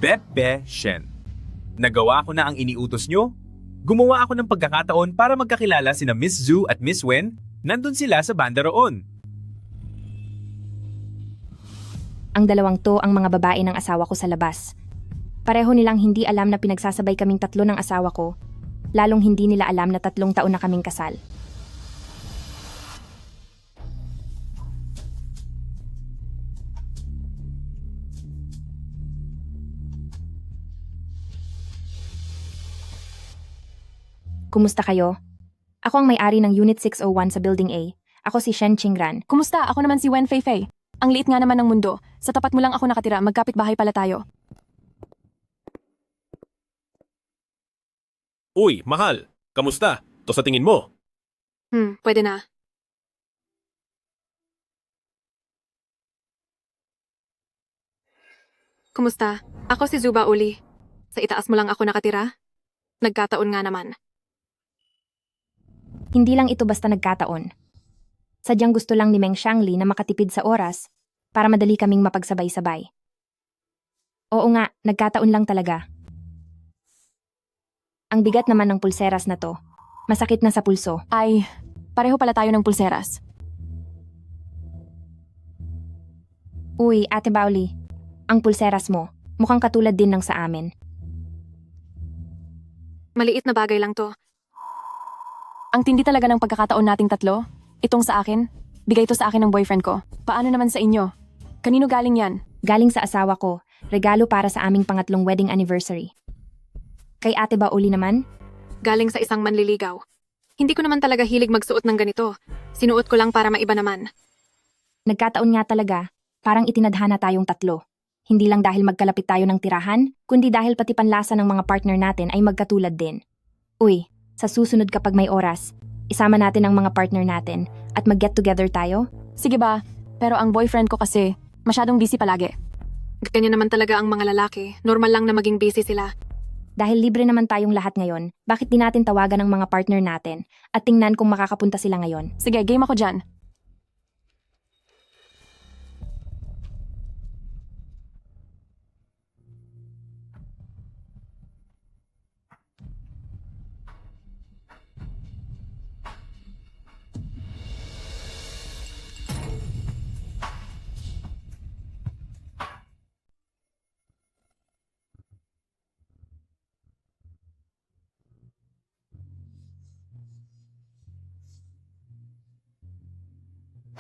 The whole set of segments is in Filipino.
Bebe Shen. Nagawa ko na ang iniutos nyo. Gumawa ako ng pagkakataon para magkakilala sina Miss Zhu at Miss Wen. Nandun sila sa banda roon. Ang dalawang to ang mga babae ng asawa ko sa labas. Pareho nilang hindi alam na pinagsasabay kaming tatlo ng asawa ko, lalong hindi nila alam na 3 taon na kaming kasal. Kumusta kayo? Ako ang may-ari ng Unit 601 sa Building A. Ako si Shen Qingran. Kumusta? Ako naman si Wen Feifei. Ang liit nga naman ng mundo. Sa tapat mo lang ako nakatira, magkapit bahay pala tayo. Uy, mahal. Kamusta? To sa tingin mo? Pwede na. Kumusta? Ako si Zuba Uli. Sa itaas mo lang ako nakatira? Nagkataon nga naman. Hindi lang ito basta nagkataon. Sadyang gusto lang ni Meng Xiangli na makatipid sa oras para madali kaming mapagsabay-sabay. Oo nga, nagkataon lang talaga. Ang bigat naman ng pulseras na to. Masakit na sa pulso. Ay, pareho pala tayo ng pulseras. Uy, Ate Bauli, ang pulseras mo, mukhang katulad din ng sa amin. Maliit na bagay lang to. Ang tindi talaga ng pagkakataon nating tatlo. Itong sa akin, bigay to sa akin ng boyfriend ko. Paano naman sa inyo? Kanino galing yan? Galing sa asawa ko, regalo para sa aming pangatlong wedding anniversary. Kay Ate Bauli naman, Galing sa isang manliligaw. Hindi ko naman talaga hilig magsuot ng ganito. Sinuot ko lang para maiba naman. nagkataon nga talaga, parang itinadhana tayong tatlo. Hindi lang dahil magkalapit tayo ng tirahan, kundi dahil pati panlasa ng mga partner natin ay magkatulad din. Uy, sa susunod kapag may oras, isama natin ang mga partner natin at mag-get together tayo? Sige ba? Pero ang boyfriend ko kasi, masyadong busy palagi. Ganyan naman talaga ang mga lalaki. Normal lang na maging busy sila. Dahil libre naman tayong lahat ngayon, bakit di natin tawagan ang mga partner natin at tingnan kung makakapunta sila ngayon? Sige, game ako dyan.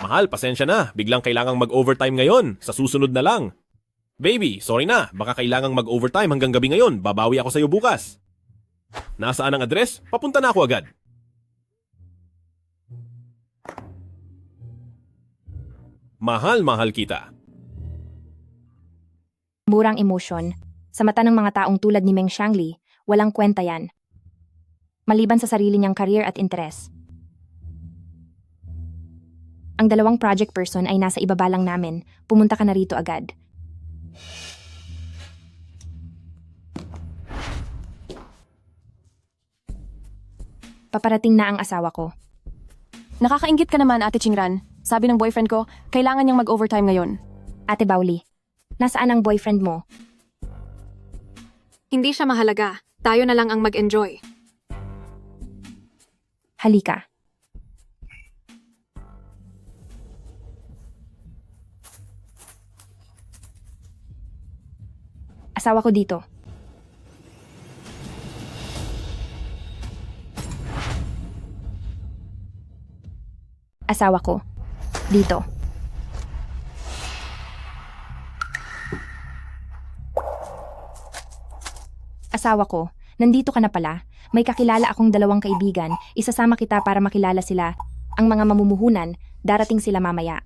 Mahal, pasensya na. Biglang kailangang mag-overtime ngayon. Sa susunod na lang. Baby, sorry na. Baka kailangang mag-overtime hanggang gabi ngayon. Babawi ako sa'yo bukas. Nasaan ang address? Papunta na ako agad. Mahal kita. Murang emosyon. Sa mata ng mga taong tulad ni Meng Xiangli, walang kwenta yan. Maliban sa sarili niyang career at interes. Ang dalawang project person ay nasa ibaba lang namin. Pumunta ka na rito agad. Paparating na ang asawa ko. Nakakaingit ka naman, Ate Qingran. Sabi ng boyfriend ko, kailangan niyang mag-overtime ngayon. Ate Bauli, nasaan ang boyfriend mo? Hindi siya mahalaga. Tayo na lang ang mag-enjoy. Halika. Asawa ko dito. Asawa ko. Dito. Asawa ko, nandito ka na pala. May kakilala akong 2 kaibigan. Isasama kita para makilala sila. Ang mga mamumuhunan, darating sila mamaya.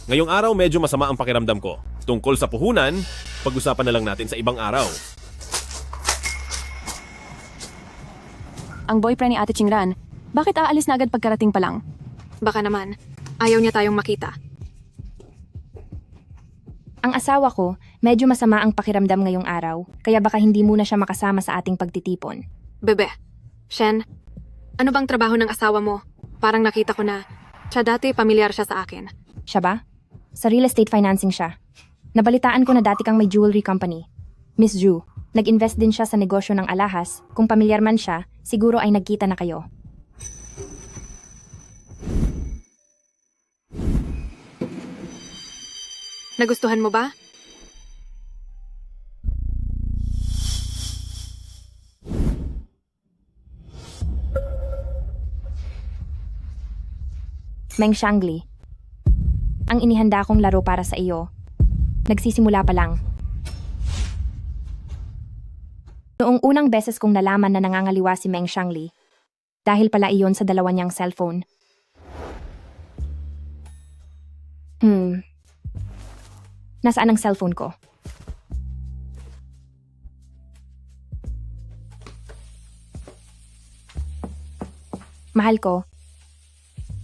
Ngayong araw medyo masama ang pakiramdam ko. Tungkol sa puhunan, pag-usapan na lang natin sa ibang araw. Ang boyfriend ni Ate Qingran, bakit aalis na agad pagkarating pa lang? Baka naman, ayaw niya tayong makita. Ang asawa ko, medyo masama ang pakiramdam ngayong araw, kaya baka hindi muna siya makasama sa ating pagtitipon. Bebe, Shen, ano bang trabaho ng asawa mo? Parang nakita ko na, siya dati pamilyar siya sa akin. Siya ba? Sa real estate financing siya. Nabalitaan ko na dati kang may jewelry company. Miss Zhu, nag-invest din siya sa negosyo ng alahas. Kung pamilyar man siya, siguro ay nagkita na kayo. Nagustuhan mo ba? Meng Shangli, ang inihanda kong laro para sa iyo. Nagsisimula pa lang. Noong unang beses kong nalaman na nangangaliwa si Meng Shangli, dahil pala iyon sa dalawa niyang cellphone. Nasaan ang cellphone ko? Mahal ko,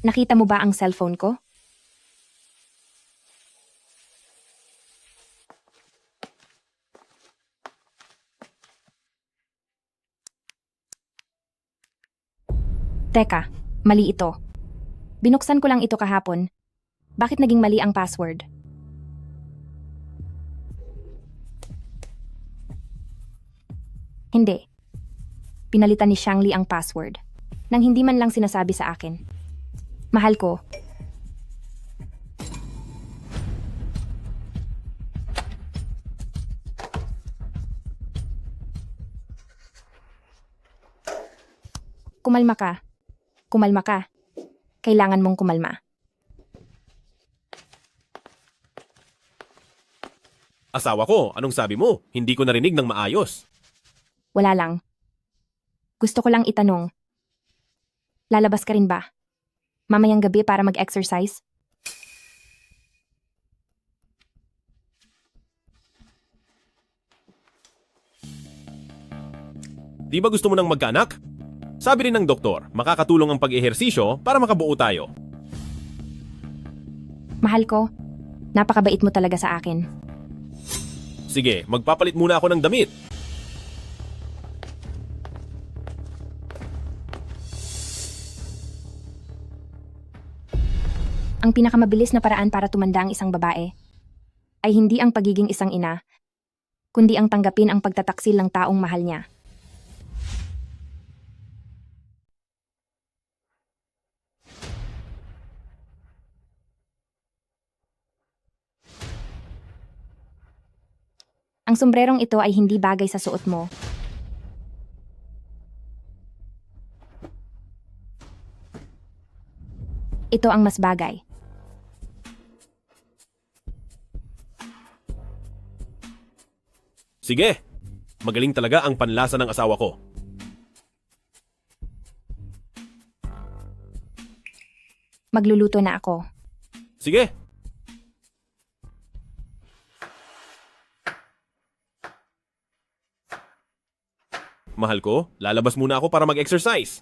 nakita mo ba ang cellphone ko? Teka, mali ito. Binuksan ko lang ito kahapon. Bakit naging mali ang password? Hindi. Pinalitan ni Shangli ang password nang hindi man lang sinasabi sa akin. Mahal ko. Kumalma ka. Kumalma ka. Kailangan mong kumalma. Asawa ko, anong sabi mo? Hindi ko narinig ng maayos. Wala lang. Gusto ko lang itanong. Lalabas ka rin ba? Mamayang gabi para mag-exercise? Di ba gusto mo nang magkaanak? Sabi rin ng doktor, makakatulong ang pag-ehersisyo para makabuo tayo. Mahal ko, napakabait mo talaga sa akin. Sige, magpapalit muna ako ng damit. Ang pinakamabilis na paraan para tumanda ang isang babae ay hindi ang pagiging isang ina, kundi ang tanggapin ang pagtataksil ng taong mahal niya. Ang sombrerong ito ay hindi bagay sa suot mo. Ito ang mas bagay. Sige, magaling talaga ang panlasa ng asawa ko. Magluluto na ako. Sige. Mahal ko, lalabas muna ako para mag-exercise.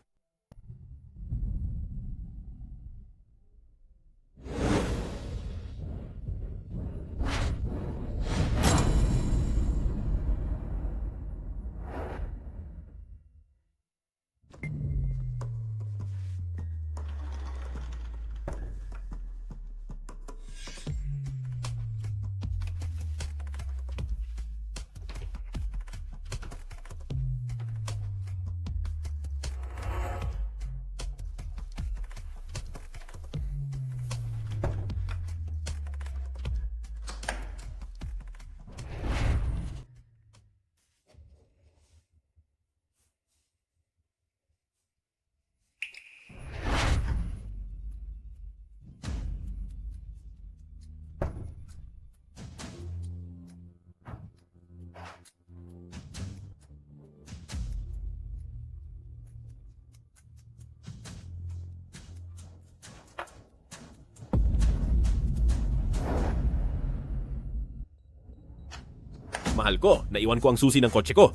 Mahal ko, naiwan ko ang susi ng kotse ko.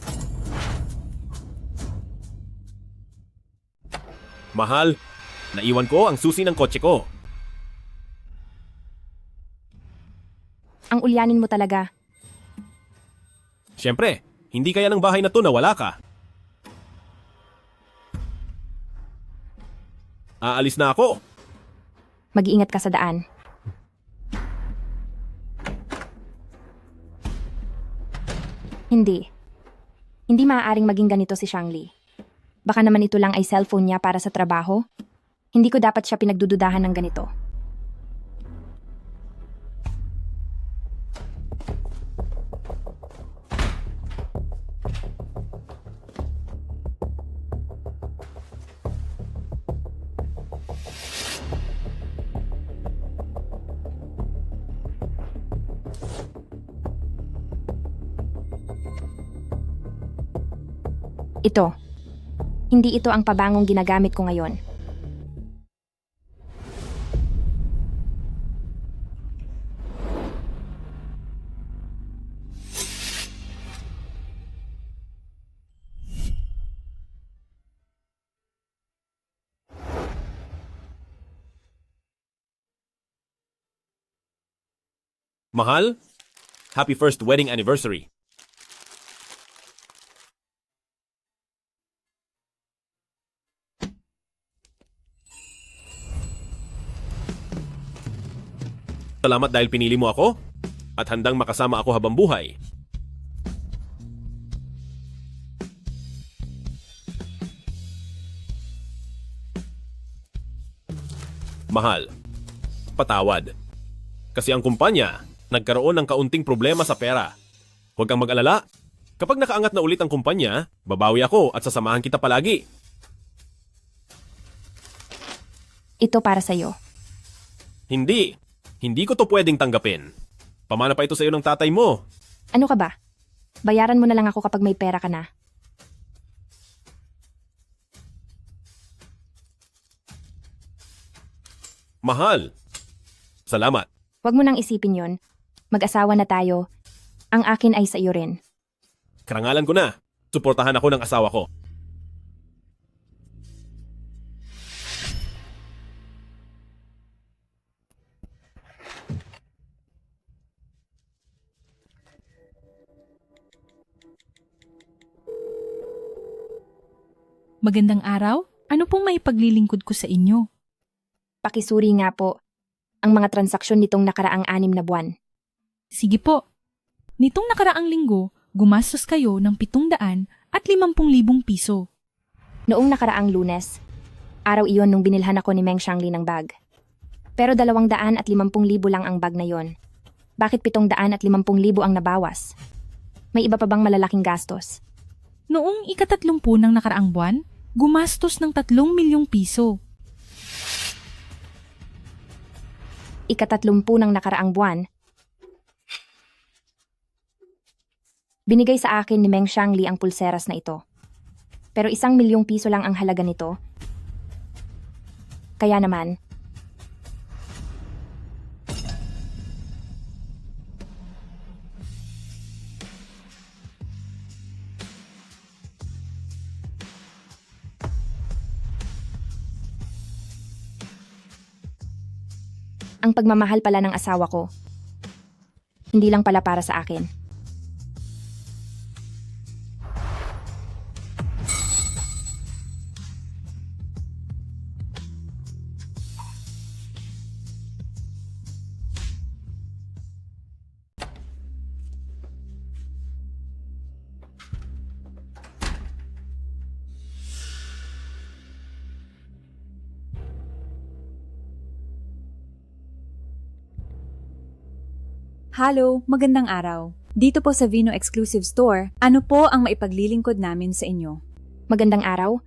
Mahal, naiwan ko ang susi ng kotse ko. Ang ulyanin mo talaga. Siyempre, hindi kaya ng bahay na to na wala ka. Aalis na ako. Mag-iingat ka sa daan. Hindi. Hindi maaaring maging ganito si Shangli. Baka naman ito lang ay cellphone niya para sa trabaho. Hindi ko dapat siya pinagdududahan ng ganito. Ito. Hindi ito ang pabangong ginagamit ko ngayon. Mahal, happy first wedding anniversary. Salamat dahil pinili mo ako at handang makasama ako habang buhay. Mahal, patawad. Kasi ang kumpanya nagkaroon ng kaunting problema sa pera. Huwag kang mag-alala. Kapag nakaangat na ulit ang kumpanya, babawi ako at sasamahan kita palagi. Ito para sa'yo. Hindi. Hindi ko to pwedeng tanggapin. Pamana pa ito sa'yo ng tatay mo. Ano ka ba? Bayaran mo na lang ako kapag may pera ka na. Mahal. Salamat. Huwag mo nang isipin yon. Mag-asawa na tayo. Ang akin ay sa iyo rin. Karangalan ko na. Suportahan ako ng asawa ko. Magandang araw. Ano pong may paglilingkod ko sa inyo? Pakisuri nga po ang mga transaksyon nitong nakaraang 6 na buwan. Sige po. Nitong nakaraang linggo, gumastos kayo ng 750,000 piso. Noong nakaraang Lunes, araw iyon nung binilhan ako ni Meng Shangli ng bag. Pero 250,000 lang ang bag na yon. Bakit 750,000 ang nabawas? May iba pa bang malalaking gastos? Noong ika-30 ng nakaraang buwan, gumastos ng 3 milyong piso. Ika-30 ng nakaraang buwan, binigay sa akin ni Meng Shangli ang pulseras na ito. Pero 1 milyong piso lang ang halaga nito. Kaya naman, ang pagmamahal pala ng asawa ko, hindi lang pala para sa akin. Hello, magandang araw. Dito po sa Vino Exclusive Store, ano po ang maipaglilingkod namin sa inyo? Magandang araw.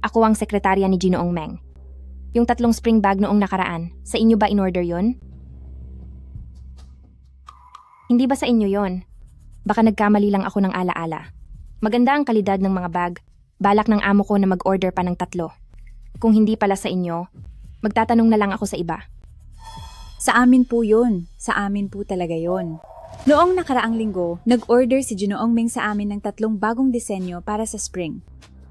Ako ang sekretarya ni Ginoong Meng. Yung 3 spring bag noong nakaraan, sa inyo ba in-order yon? Hindi ba sa inyo yon? Baka nagkamali lang ako ng alaala. Maganda ang kalidad ng mga bag. Balak ng amo ko na mag-order pa ng 3. Kung hindi pala sa inyo, magtatanong na lang ako sa iba. Sa amin po yun. Sa amin po talaga yon. Noong nakaraang linggo, nag-order si Ginoong Ming sa amin ng 3 bagong disenyo para sa spring.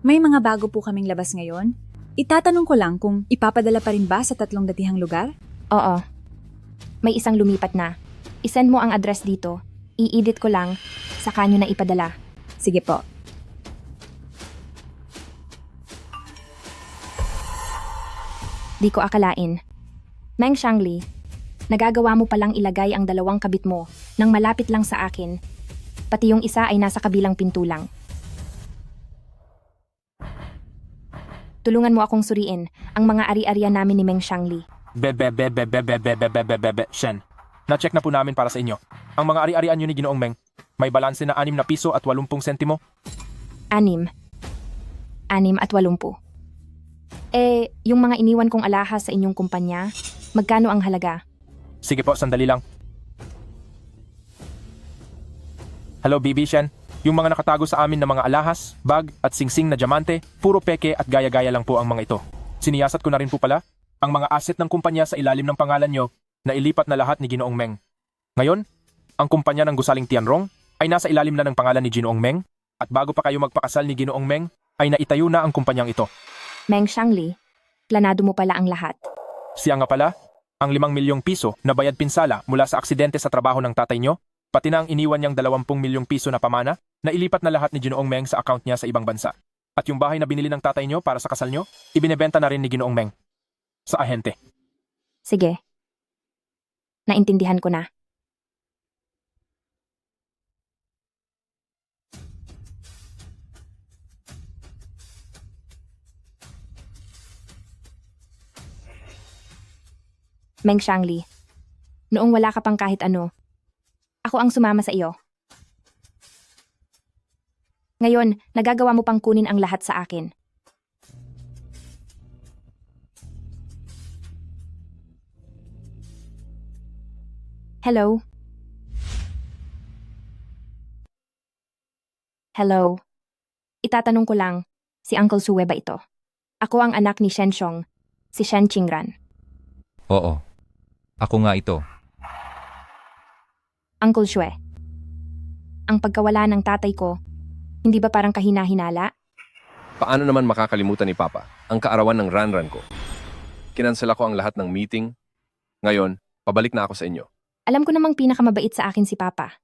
May mga bago po kaming labas ngayon. Itatanong ko lang kung ipapadala pa rin ba sa 3 datihang lugar? Oo. May isang lumipat na. I-send mo ang address dito. I-edit ko lang, saka nyo na ipadala. Sige po. Di ko akalain. Meng Shangli, nagagawa mo palang ilagay ang 2 kabit mo nang malapit lang sa akin. Pati yung isa ay nasa kabilang pinto lang. Tulungan mo akong suriin ang mga ari-arian namin ni Meng Xiangli. Shen. Na-check na po namin para sa inyo. Ang mga ari-arian nyo ni Ginoong Meng, may balanse na 6 na piso at 80 sentimo. 6 at 80. Yung mga iniwan kong alahas sa inyong kumpanya, magkano ang halaga? Sige po, sandali lang. Hello, BB Shen. Yung mga nakatago sa amin na mga alahas, bag at singsing na diamante, puro peke at gaya-gaya lang po ang mga ito. Siniyasat ko na rin po pala ang mga asset ng kumpanya sa ilalim ng pangalan nyo na ilipat na lahat ni Ginoong Meng. Ngayon, ang kumpanya ng gusaling Tianrong ay nasa ilalim na ng pangalan ni Ginoong Meng at bago pa kayo magpakasal ni Ginoong Meng ay naitayo na ang kumpanyang ito. Meng Xiangli, planado mo pala ang lahat. Siya nga pala, ang 5 milyong piso na bayad pinsala mula sa aksidente sa trabaho ng tatay nyo, pati na ang iniwan niyang 20 milyong piso na pamana na ilipat na lahat ni Ginoong Meng sa account niya sa ibang bansa. At yung bahay na binili ng tatay nyo para sa kasal nyo, ibinebenta na rin ni Ginoong Meng sa ahente. Sige. Naintindihan ko na. Meng Xiangli, noong wala ka pang kahit ano, ako ang sumama sa iyo. Ngayon, nagagawa mo pang kunin ang lahat sa akin. Hello? Hello? Itatanong ko lang, si Uncle Sue ba ito? Ako ang anak ni Shen Xiong, si Shen Qingran. Oo. Ako nga ito. Uncle Sue, ang pagkawala ng tatay ko, hindi ba parang kahina-hinala? Paano naman makakalimutan ni Papa ang kaarawan ng ranran ko? Kinansela ko ang lahat ng meeting. Ngayon, pabalik na ako sa inyo. Alam ko namang pinakamabait sa akin si Papa.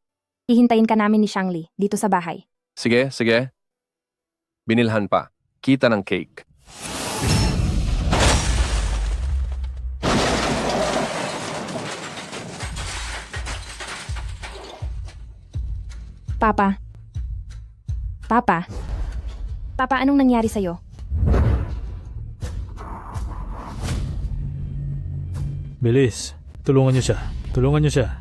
Hihintayin ka namin ni Xiangli dito sa bahay. Sige, sige. Binilhan pa. Kita ng cake. Papa. Papa. Papa, anong nangyari sa'yo? Bilis, tulungan niyo siya. Tulungan niyo siya.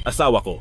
Asawa ko.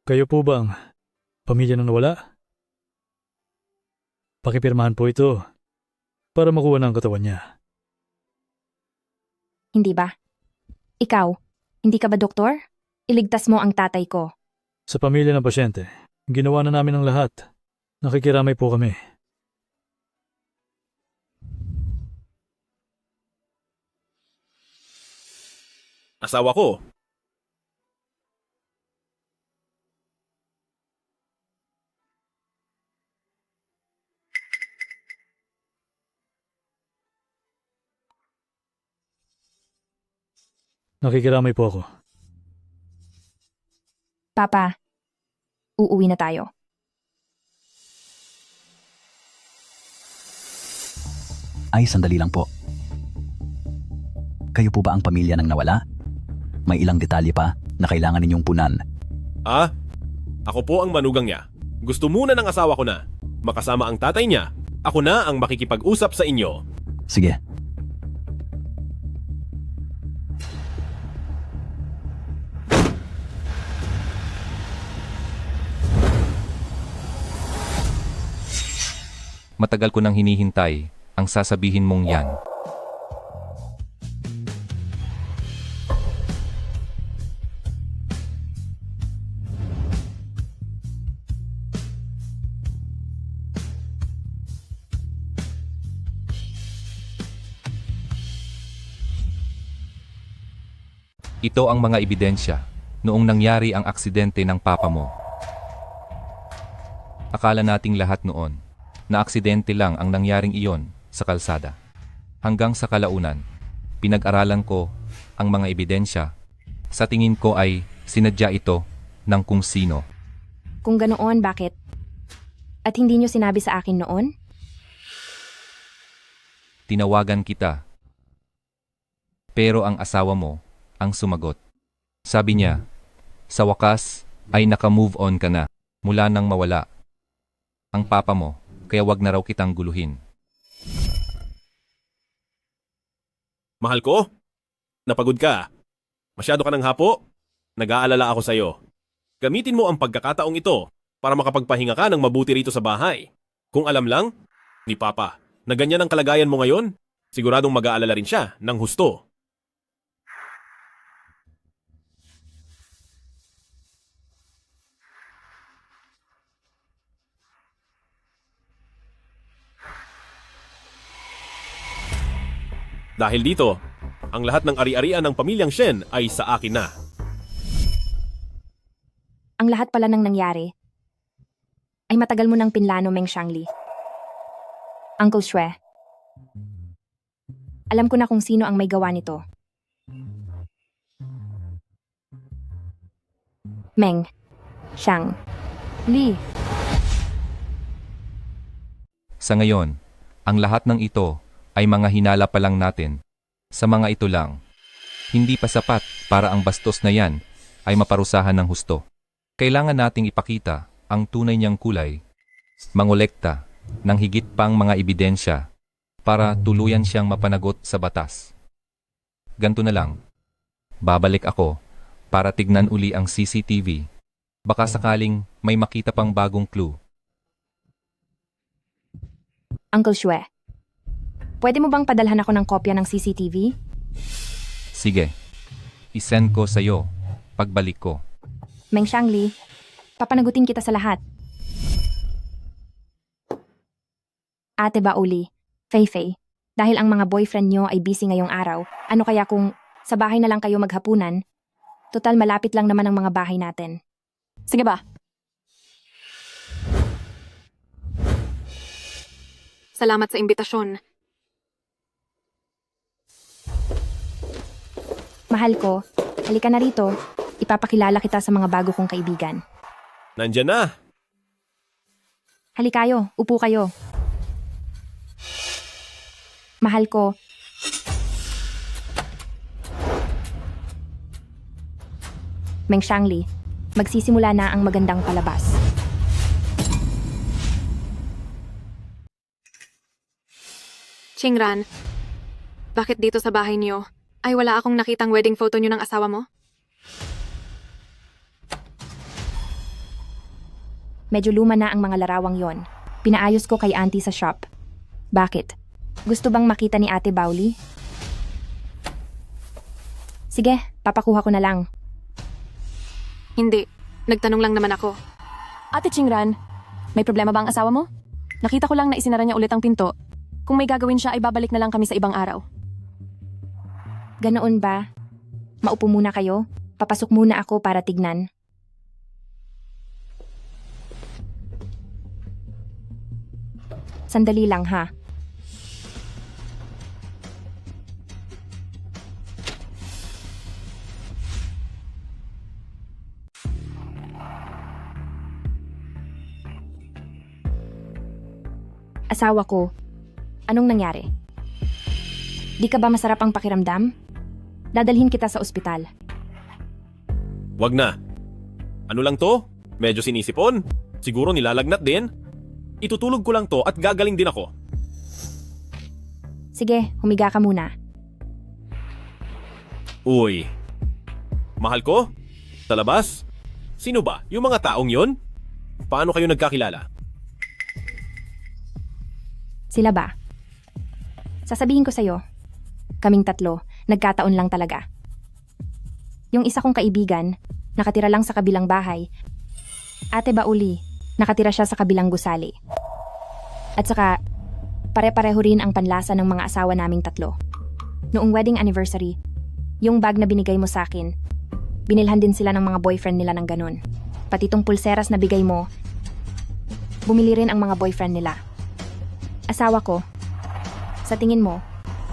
Kayo po bang pamilya ng nawala? Pakipirmahan po ito para makuha ng katawan niya. Hindi ba? Ikaw, hindi ka ba doktor? Iligtas mo ang tatay ko. Sa pamilya ng pasyente, ginawa na namin ang lahat. Nakikiramay po kami. Asawa ko. Nakikiramay po ako. Papa, uuwi na tayo. Ay, sandali lang po. Kayo po ba ang pamilya ng nawala? May ilang detalye pa na kailangan ninyong punan. Ah? Ako po ang manugang niya. Gusto muna ng asawa ko na. Makasama ang tatay niya. Ako na ang makikipag-usap sa inyo. Sige. Matagal ko nang hinihintay ang sasabihin mong yan. Ito ang mga ebidensya noong nangyari ang aksidente ng papa mo. Akala nating lahat noon na aksidente lang ang nangyaring iyon sa kalsada. Hanggang sa kalaunan, pinag-aralan ko ang mga ebidensya. Sa tingin ko ay sinadya ito ng kung sino. Kung ganoon, bakit? At hindi nyo sinabi sa akin noon? Tinawagan kita. Pero ang asawa mo ang sumagot. Sabi niya, sa wakas ay naka-move on ka na mula nang mawala ang papa mo, kaya wag na raw kitang guluhin. Mahal ko? Napagod ka? Masyado ka ng hapo? Nag-aalala ako sa'yo. Gamitin mo ang pagkakataong ito para makapagpahinga ka ng mabuti rito sa bahay. Kung alam lang, ni Papa, na ganyan ang kalagayan mo ngayon, siguradong mag-aalala rin siya ng husto. Dahil dito, ang lahat ng ari-arian ng pamilyang Shen ay sa akin na. Ang lahat pala ng nangyari ay matagal mo nang pinlano, Meng Shangli. Uncle Shue, alam ko na kung sino ang may gawa nito. Meng Shangli. Sa ngayon, ang lahat ng ito ay mga hinala pa lang natin. Sa mga ito lang, hindi pa sapat para ang bastos na yan ay maparusahan ng husto. Kailangan nating ipakita ang tunay niyang kulay, mangolekta ng higit pang mga ebidensya para tuluyan siyang mapanagot sa batas. Ganto na lang, babalik ako para tignan uli ang CCTV. Baka sakaling may makita pang bagong clue. Uncle Shue, pwede mo bang padalhan ako ng kopya ng CCTV? Sige, isend ko sa'yo pagbalik ko. Meng Shangli, papanagutin kita sa lahat. Ate Bauli, Fei-Fei, dahil ang mga boyfriend nyo ay busy ngayong araw, ano kaya kung sa bahay na lang kayo maghapunan? Total malapit lang naman ang mga bahay natin. Sige ba? Salamat sa imbitasyon. Mahal ko, halika na rito. Ipapakilala kita sa mga bago kong kaibigan. Nandyan na! Halikayo, upo kayo. Mahal ko, Meng Shangli, magsisimula na ang magandang palabas. Qingran, bakit dito sa bahay niyo ay wala akong nakitang wedding photo niyo ng asawa mo? Medyo luma na ang mga larawang yon. Pinaayos ko kay auntie sa shop. Bakit? Gusto bang makita ni Ate Bauli? Sige, papakuha ko na lang. Hindi. Nagtanong lang naman ako. Ate Qingran, may problema ba ang asawa mo? Nakita ko lang na isinara niya ulit ang pinto. Kung may gagawin siya ay babalik na lang kami sa ibang araw. Ganoon ba? Maupo muna kayo. Papasok muna ako para tignan. Sandali lang ha. Asawa ko, anong nangyari? Di ka ba masarap ang pakiramdam? Dadalhin kita sa ospital. Wag na. Ano lang to? Medyo sinisipon. Siguro nilalagnat din. Itutulog ko lang to at gagaling din ako. Sige, humiga ka muna. Uy. Mahal ko? Sa labas? Sino ba? Yung mga taong yon? Paano kayo nagkakilala? Sila ba? Sasabihin ko sa'yo, kaming tatlo, nagkataon lang talaga. Yung isa kong kaibigan, nakatira lang sa kabilang bahay. Ate Bauli, nakatira siya sa kabilang gusali. At saka, pare-pareho rin ang panlasa ng mga asawa naming tatlo. Noong wedding anniversary, Yung bag na binigay mo sa akin, binilhan din sila ng mga boyfriend nila ng ganun. Pati tong pulseras na bigay mo, bumili rin ang mga boyfriend nila. Asawa ko, sa tingin mo,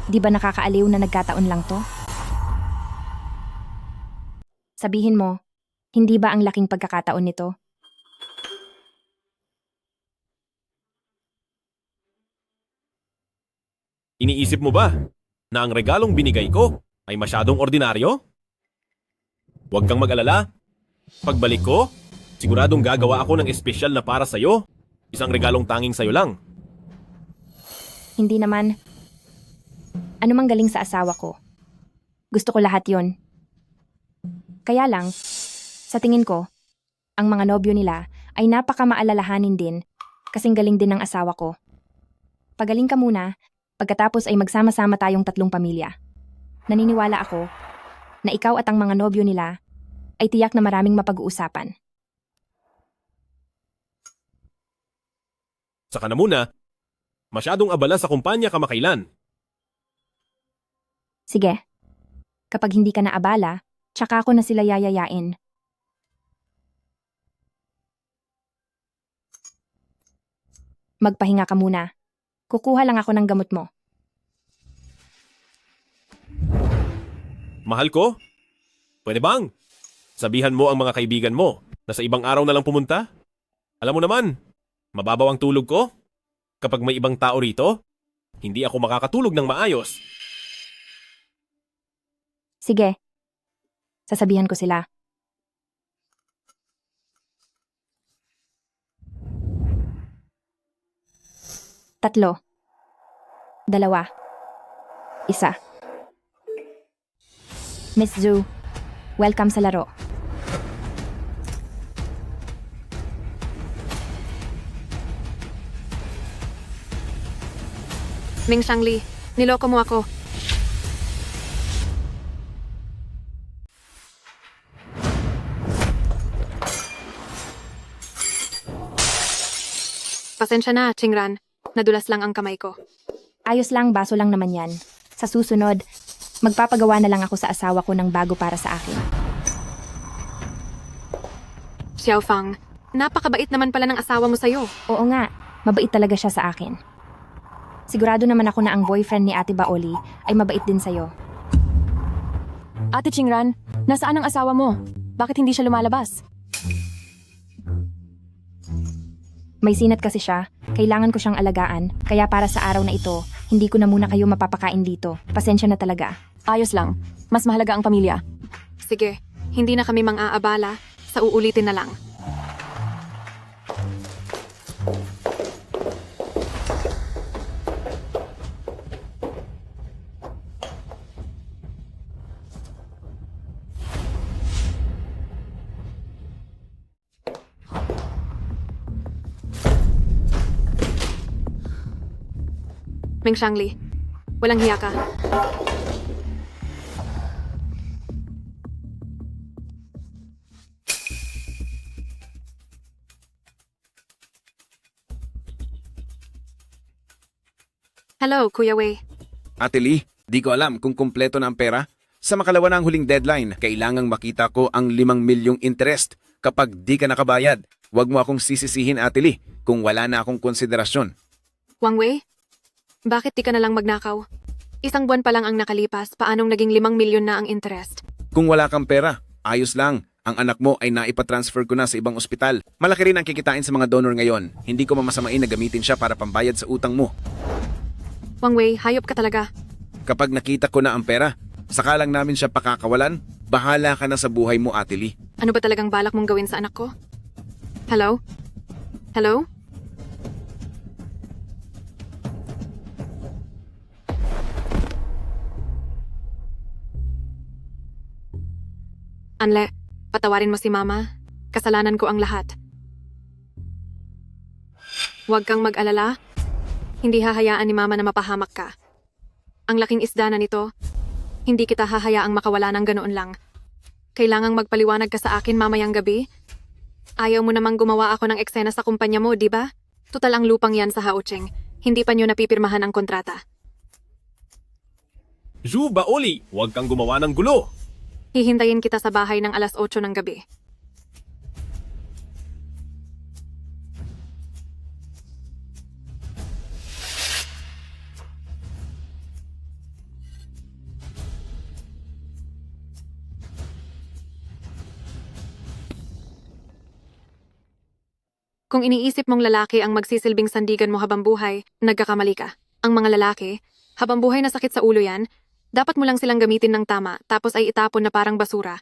di ba nakakaaliw na nagkataon lang to? Sabihin mo, hindi ba ang laking pagkakataon nito? Iniisip mo ba na ang regalong binigay ko ay masyadong ordinaryo? Huwag kang mag-alala. Pagbalik ko, siguradong gagawa ako ng espesyal na para sa'yo. Isang regalong tanging sa'yo lang. Hindi naman. Ano mang galing sa asawa ko. Gusto ko lahat yon. Kaya lang, sa tingin ko, ang mga nobyo nila ay napakamaalalahanin din kasing galing din ng asawa ko. Pagaling ka muna, pagkatapos ay magsama-sama tayong tatlong pamilya. Naniniwala ako na ikaw at ang mga nobyo nila ay tiyak na maraming mapag-uusapan. Saka na muna, masyadong abala sa kumpanya kamakailan. Sige, kapag hindi ka na abala, tsaka ako na sila yayayain. Magpahinga ka muna. Kukuha lang ako ng gamot mo. Mahal ko? Pwede bang? Sabihan mo ang mga kaibigan mo na sa ibang araw na lang pumunta? Alam mo naman, mababaw ang tulog ko. Kapag may ibang tao rito, hindi ako makakatulog ng maayos. Sige, sasabihan ko sila. Tatlo. Dalawa. Isa. Miss Zhu, welcome sa laro. Ming Shangli, niloko mo ako. Pasensya na, Chingran. Nadulas lang ang kamay ko. Ayos lang, baso lang naman yan. Sa susunod, magpapagawa na lang ako sa asawa ko ng bago para sa akin. Xiaofang, napakabait naman pala ng asawa mo sa'yo. Oo nga, mabait talaga siya sa akin. Sigurado naman ako na ang boyfriend ni Ate Baoli ay mabait din sa'yo. Ate Chingran, nasaan ang asawa mo? Bakit hindi siya lumalabas? May sinat kasi siya, kailangan ko siyang alagaan, kaya para sa araw na ito, hindi ko na muna kayo mapapakain dito. Pasensya na talaga. Ayos lang. Mas mahalaga ang pamilya. Sige, hindi na kami mang-aabala. Sa uulitin na lang. Ming Shangli, walang hiya ka. Hello, Kuya Wei. Ate Lee, di ko alam kung kumpleto na ang pera. Sa makalawa na ang huling deadline, kailangang makita ko ang 5 milyong interest. Kapag di ka nakabayad, huwag mo akong sisisihin, Ate Lee, kung wala na akong konsiderasyon. Wang Wei, bakit di ka na lang magnakaw? Isang buwan pa lang ang nakalipas, paanong naging 5 milyon na ang interest? Kung wala kang pera, ayos lang. Ang anak mo ay naipatransfer ko na sa ibang ospital. Malaki rin ang kikitain sa mga donor ngayon. Hindi ko mamasamain na gamitin siya para pambayad sa utang mo. Wang Wei, hayop ka talaga. Kapag nakita ko na ang pera, saka lang namin siya pakakawalan. Bahala ka na sa buhay mo, Ate Lee. Ano ba talagang balak mong gawin sa anak ko? Hello? Hello? Anle, patawarin mo si Mama. Kasalanan ko ang lahat. Huwag kang mag-alala. Hindi hahayaan ni Mama na mapahamak ka. Ang laking isda na nito, hindi kita hahayaang makawala ng ganoon lang. Kailangang magpaliwanag ka sa akin mamayang gabi. Ayaw mo namang gumawa ako ng eksena sa kumpanya mo, di ba? Tutal ang lupang yan sa Haocheng. Hindi pa niyo napipirmahan ang kontrata. Juba Oli, huwag kang gumawa ng gulo. Hihintayin kita sa bahay ng alas 8 ng gabi. Kung iniisip mong lalaki ang magsisilbing sandigan mo habang buhay, nagkakamali ka. Ang mga lalaki, habang buhay na sakit sa ulo yan, dapat mo lang silang gamitin ng tama tapos ay itapon na parang basura.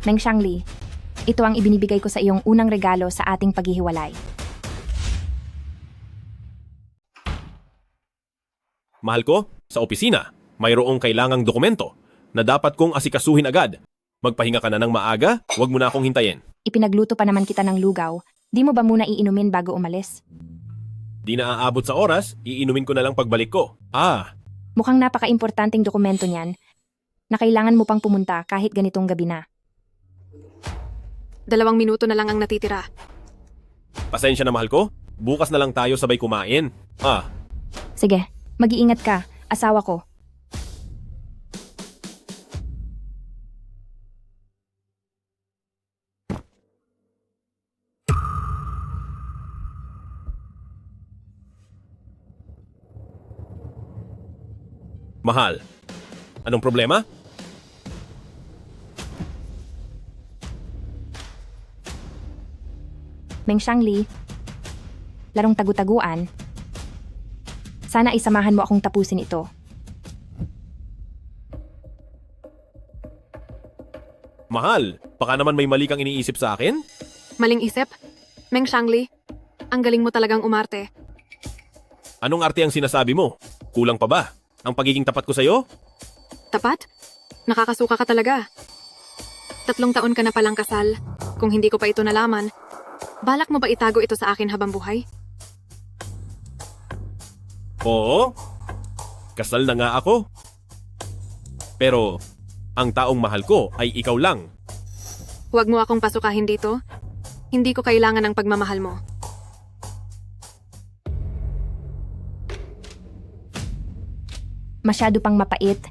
Meng Xiangli, ito ang ibinibigay ko sa iyong unang regalo sa ating paghihiwalay. Mahal ko, sa opisina, mayroong kailangang dokumento na dapat kong asikasuhin agad. Magpahinga ka na ng maaga, huwag mo na akong hintayin. Ipinagluto pa naman kita ng lugaw. Di mo ba muna iinumin bago umalis? Di na aabot sa oras, iinumin ko na lang pagbalik ko. Mukhang napaka-importanting dokumento niyan na kailangan mo pang pumunta kahit ganitong gabi na. 2 minuto na lang ang natitira. Pasensya na mahal ko, bukas na lang tayo sabay kumain. Sige, mag-iingat ka, asawa ko. Mahal, anong problema? Meng Xiangli, larong tagu-taguan. Sana ay samahan mo akong tapusin ito. Mahal, baka naman may mali kang iniisip sa akin? Maling isip? Meng Xiangli, ang galing mo talagang umarte. Anong arte ang sinasabi mo? Kulang pa ba? Ang pagiging tapat ko sa'yo? Tapat? Nakakasuka ka talaga. 3 taon ka na palang kasal. Kung hindi ko pa ito nalaman, balak mo ba itago ito sa akin habang buhay? Oo. Kasal na nga ako. Pero, ang taong mahal ko ay ikaw lang. Huwag mo akong pasukahin dito. Hindi ko kailangan ng pagmamahal mo. Masyado pang mapait.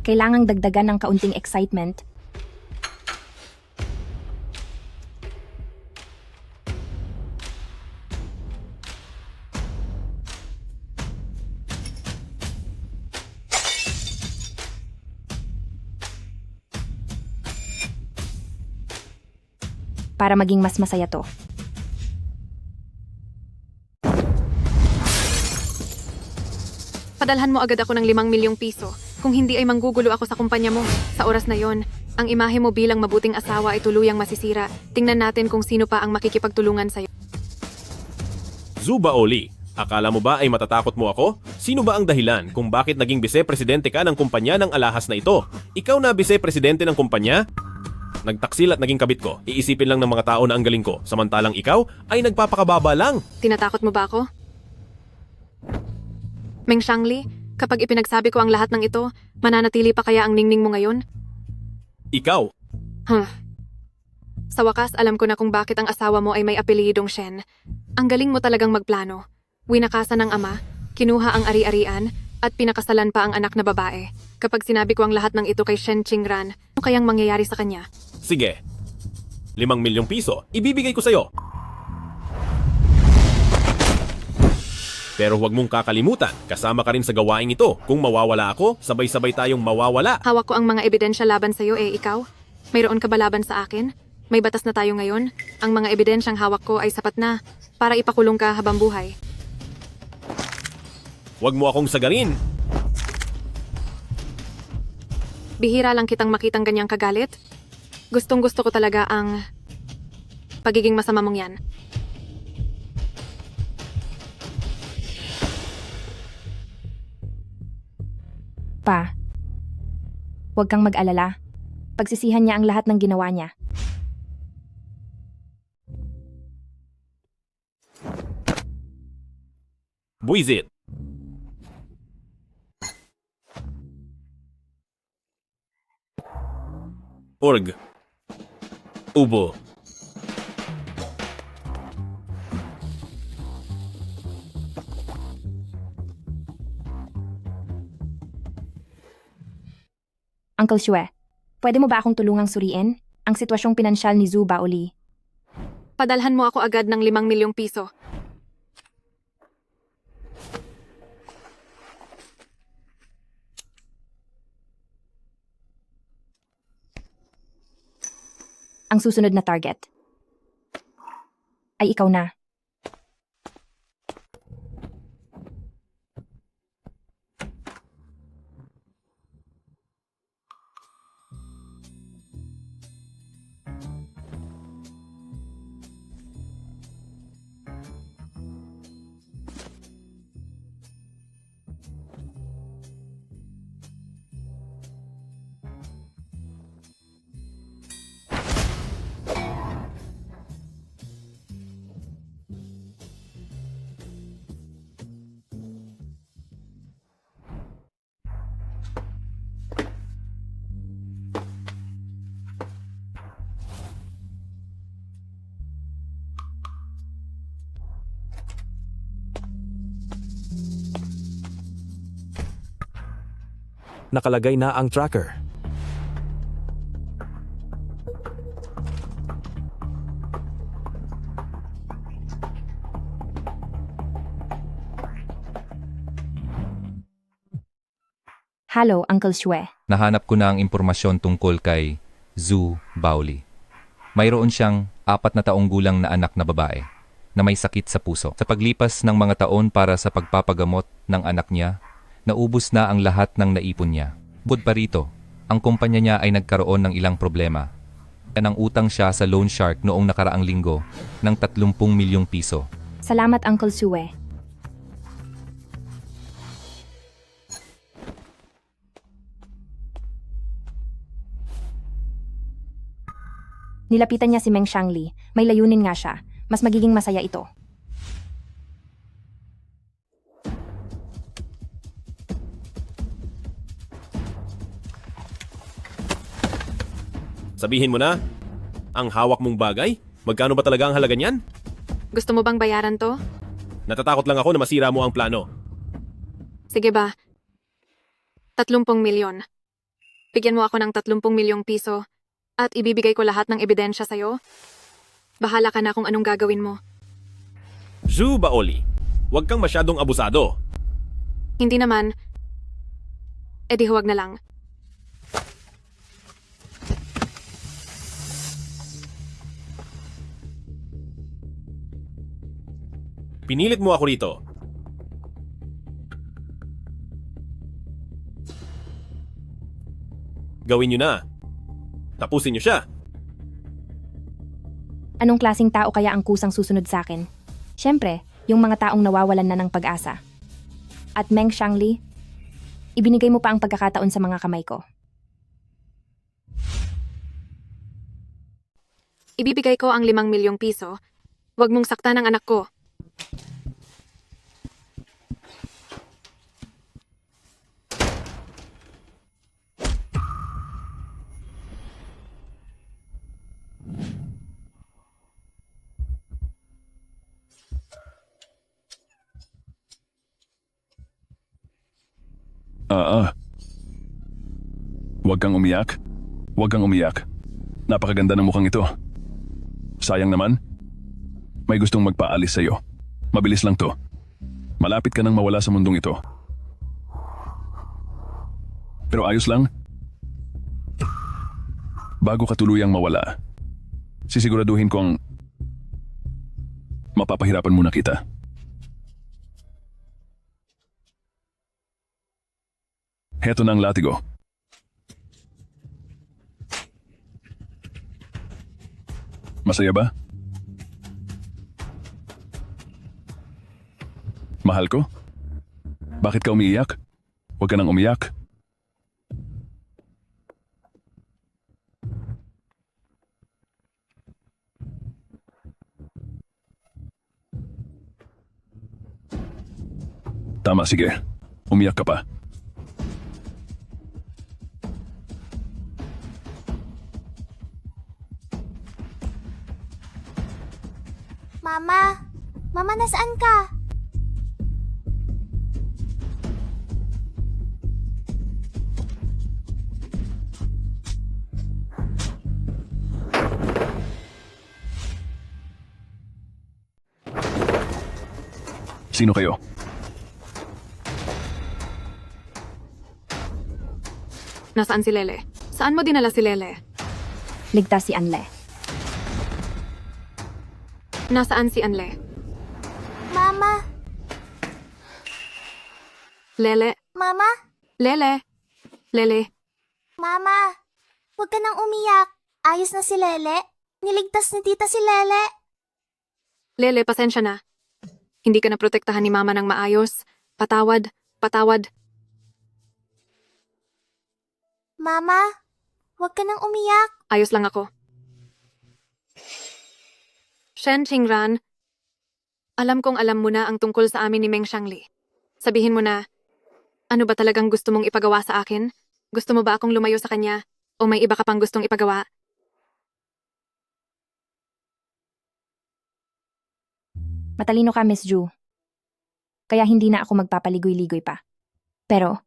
Kailangang dagdagan ng kaunting excitement. Para maging mas masaya to. Padalhan mo agad ako ng 5 milyong piso. Kung hindi ay manggugulo ako sa kumpanya mo. Sa oras na yon, ang imahe mo bilang mabuting asawa ay tuluyang masisira. Tingnan natin kung sino pa ang makikipagtulungan sa'yo. Zuba Oli, akala mo ba ay matatakot mo ako? Sino ba ang dahilan kung bakit naging bise-presidente ka ng kumpanya ng alahas na ito? Ikaw na bise-presidente ng kumpanya? Nagtaksil at naging kabit ko. Iisipin lang ng mga tao na ang galing ko. Samantalang ikaw ay nagpapakababa lang. Tinatakot mo ba ako? Meng Xiangli, kapag ipinagsabi ko ang lahat ng ito, mananatili pa kaya ang ningning mo ngayon? Ikaw? Sa wakas, alam ko na kung bakit ang asawa mo ay may apelyidong Shen. Ang galing mo talagang magplano. Winakasan ng ama, kinuha ang ari-arian, at pinakasalan pa ang anak na babae. Kapag sinabi ko ang lahat ng ito kay Shen Qingran, ano kayang mangyayari sa kanya? Sige. 5 milyong piso, ibibigay ko sa'yo. Pero huwag mong kakalimutan, kasama ka rin sa gawaing ito. Kung mawawala ako, sabay-sabay tayong mawawala. Hawak ko ang mga ebidensya laban sa'yo ikaw? Mayroon ka ba laban sa akin? May batas na tayo ngayon. Ang mga ebidensyang hawak ko ay sapat na para ipakulong ka habang buhay. Huwag mo akong sagarin. Bihira lang kitang makitang ganyang kagalit. Gustong-gusto ko talaga ang pagiging masama mong yan. Pa, huwag kang mag-alala. Pagsisihan niya ang lahat ng ginawa niya. Buisit. Org. Ubo. Uncle Shue, pwede mo ba akong tulungang suriin ang sitwasyong pinansyal ni Zhu Baoli? Padalhan mo ako agad ng 5 milyong piso. Ang susunod na target ay ikaw na. Nakalagay na ang tracker. Hello, Uncle Shue. Nahanap ko na ang impormasyon tungkol kay Zhu Baoli. Mayroon siyang 4 na taong gulang na anak na babae na may sakit sa puso. Sa paglipas ng mga taon para sa pagpapagamot ng anak niya, naubos na ang lahat ng naipon niya. Bukod pa rito, ang kumpanya niya ay nagkaroon ng ilang problema. Nang utang siya sa loan shark noong nakaraang linggo ng 30 milyong piso. Salamat, Uncle Shue. Nilapitan niya si Meng Xiangli. May layunin nga siya. Mas magiging masaya ito. Sabihin mo na, ang hawak mong bagay? Magkano ba talaga ang halaga niyan? Gusto mo bang bayaran to? Natatakot lang ako na masira mo ang plano. Sige ba? 30 milyon. Bigyan mo ako ng 30 milyong piso at ibibigay ko lahat ng ebidensya sa'yo. Bahala ka na kung anong gagawin mo. Zhu Baoli, huwag kang masyadong abusado. Hindi naman. E di huwag na lang. Pinilit mo ako rito. Gawin nyo na. Tapusin nyo siya. Anong klaseng tao kaya ang kusang susunod sa akin? Siyempre, yung mga taong nawawalan na ng pag-asa. At Meng Xiangli, ibinigay mo pa ang pagkakataon sa mga kamay ko. Ibibigay ko ang 5 milyong piso. Huwag mong saktan ang anak ko. Huwag kang umiyak. Huwag kang umiyak. Napakaganda ng mukhang ito. Sayang naman, may gustong magpaalis sa'yo. Mabilis lang to. Malapit ka nang mawala sa mundong ito. Pero ayos lang. Bago ka tuluyang mawala, sisiguraduhin kong mapapahirapan muna kita. Heto na ang latigo. Masaya ba? Mahal ko? Bakit ka umiiyak? Huwag ka nang umiyak. Tama, sige. Umiyak ka pa. Mama! Mama, nasaan ka? Sino kayo? Nasaan si Lele? Saan mo dinala si Lele? Ligtas si Anle. Nasaan si Anle? Mama! Lele? Mama? Lele? Lele? Mama! Huwag ka nang umiyak. Ayos na si Lele. Niligtas ni tita si Lele. Lele, pasensya na. Hindi ka na protektahan ni Mama ng maayos. Patawad, patawad. Mama, huwag ka nang umiyak. Ayos lang ako. Shen Qingran, alam kong alam mo na ang tungkol sa amin ni Meng Xiangli. Sabihin mo na, ano ba talagang gusto mong ipagawa sa akin? Gusto mo ba akong lumayo sa kanya? O may iba ka pang gustong ipagawa? Matalino ka, Miss Ju. Kaya hindi na ako magpapaligoy-ligoy pa. Pero,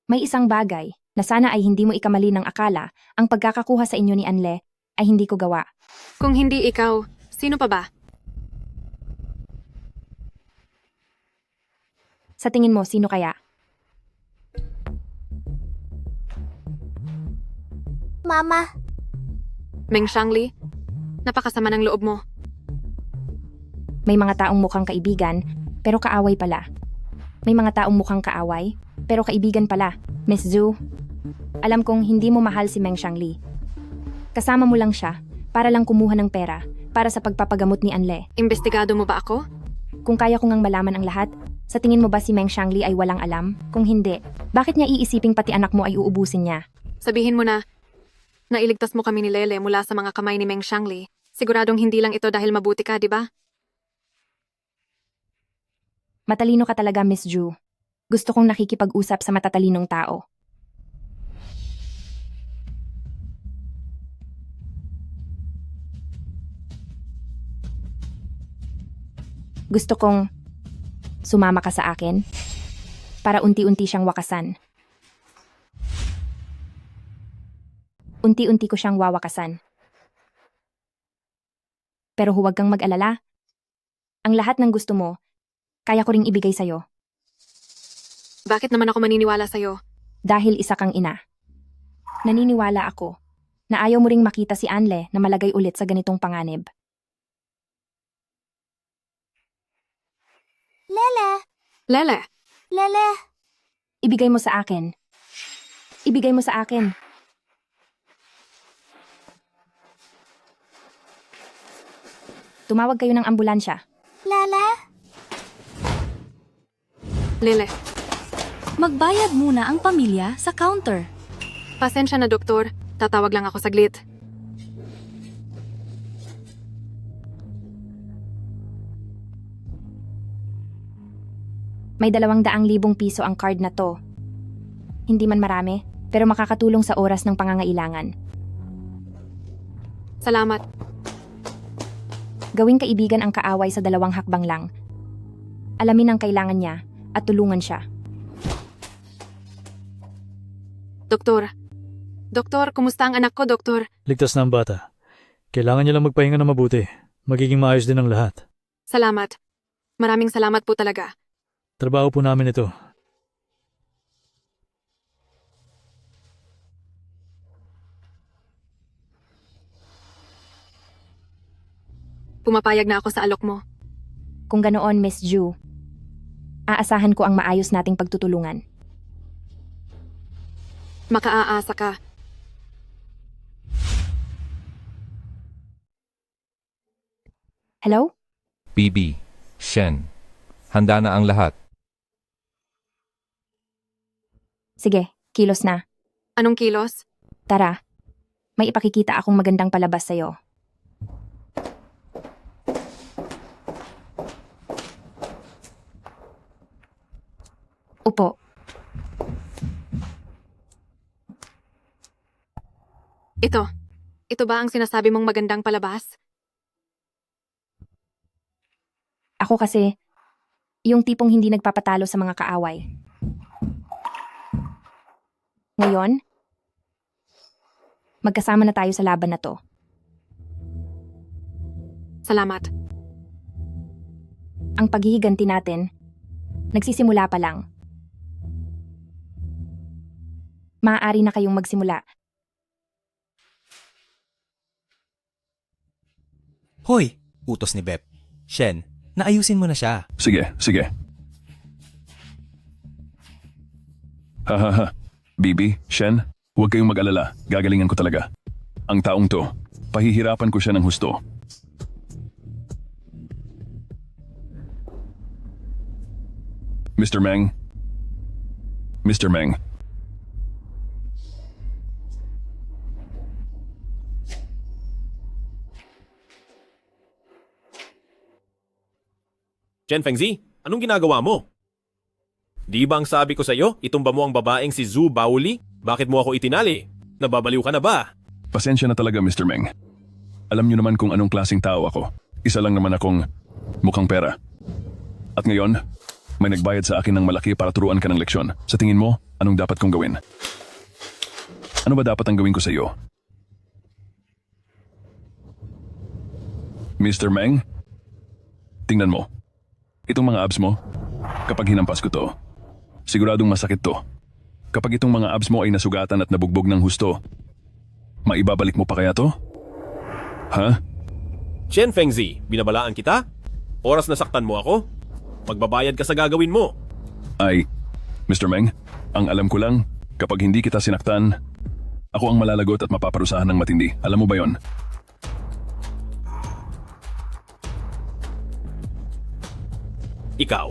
may isang bagay na sana ay hindi mo ikamali ng akala ang pagkakakuha sa inyo ni Anle ay hindi ko gawa. Kung hindi ikaw, sino pa ba? Sa tingin mo, sino kaya? Mama, Meng Xiangli, napakasama ng loob mo. May mga taong mukhang kaibigan, pero kaaway pala. May mga taong mukhang kaaway, pero kaibigan pala. Miss Zhu, alam kong hindi mo mahal si Meng Xiangli. Kasama mo lang siya para lang kumuha ng pera para sa pagpapagamot ni Anle. Imbestigado mo ba ako? Kung kaya ko ngang malaman ang lahat, sa tingin mo ba si Meng Xiangli ay walang alam? Kung hindi, bakit niya iisiping pati anak mo ay uubusin niya? Sabihin mo na, nailigtas mo kami ni Lele mula sa mga kamay ni Meng Xiangli. Siguradong hindi lang ito dahil mabuti ka, di ba? Matalino ka talaga, Miss Ju. Gusto kong nakikipag-usap sa matatalinong tao. Gusto kong sumama ka sa akin para unti-unti siyang wakasan. Unti-unti ko siyang wawakasan. Pero huwag kang mag-alala. Ang lahat ng gusto mo, kaya ko ring ibigay sa'yo. Bakit naman ako maniniwala sa'yo? Dahil isa kang ina. Naniniwala ako na ayaw mo ring makita si Anle na malagay ulit sa ganitong panganib. Lele, Lele, Lele. Ibigay mo sa akin. Ibigay mo sa akin. Tumawag kayo ng ambulansya. Lele. Lele. Magbayad muna ang pamilya sa counter. Pasensya na, doktor. Tatawag lang ako saglit. May 200,000 piso ang card na to. Hindi man marami, pero makakatulong sa oras ng pangangailangan. Salamat. Gawing kaibigan ang kaaway sa 2 hakbang lang. Alamin ang kailangan niya at tulungan siya. Doktor. Doktor, kumusta ang anak ko, doktor? Ligtas na ang bata. Kailangan niya lang magpahinga na mabuti. Magiging maayos din ang lahat. Salamat. Maraming salamat po talaga. Trabaho po namin ito. Pumapayag na ako sa alok mo. Kung ganoon, Miss Ju, aasahan ko ang maayos nating pagtutulungan. Makaaasa ka. Hello? Bibi, Shen, handa na ang lahat. Sige, kilos na. Anong kilos? Tara, may ipakikita akong magandang palabas sa'yo. Upo. Ito. Ito ba ang sinasabi mong magandang palabas? Ako kasi, yung tipong hindi nagpapatalo sa mga kaaway. Ngayon, magkasama na tayo sa laban na to. Salamat. Ang paghihiganti natin Nagsisimula pa lang. Maaari na kayong magsimula. Hoy! Utos ni Bep. Shen, naayusin mo na siya. Sige, sige. Hahaha. Bibi, Shen, huwag kayong mag-alala. Gagalingan ko talaga. Ang taong to, pahihirapan ko siya ng husto. Mr. Meng. Mr. Meng. Chen Fengzi, anong ginagawa mo? Di ba ang sabi ko sa'yo, itumba mo ang babaeng si Zhu Baoli? Bakit mo ako itinali? Nababaliw ka na ba? Pasensya na talaga, Mr. Meng. Alam niyo naman kung anong klaseng tao ako. Isa lang naman akong mukhang pera. At ngayon, may nagbayad sa akin ng malaki para turuan ka ng leksyon. Sa tingin mo, anong dapat kong gawin? Ano ba dapat ang gawin ko sa iyo? Mr. Meng? Tingnan mo. Itong mga abs mo, kapag hinampas ko to, siguradong masakit to. Kapag itong mga abs mo ay nasugatan at nabugbog ng husto, maibabalik mo pa kaya to? Ha? Chen Fengzi, binabalaan kita? Oras na saktan mo ako? Magbabayad ka sa gagawin mo. Ay, Mr. Meng, ang alam ko lang, kapag hindi kita sinaktan, ako ang malalagot at mapaparusahan ng matindi. Alam mo ba yon? Ikaw.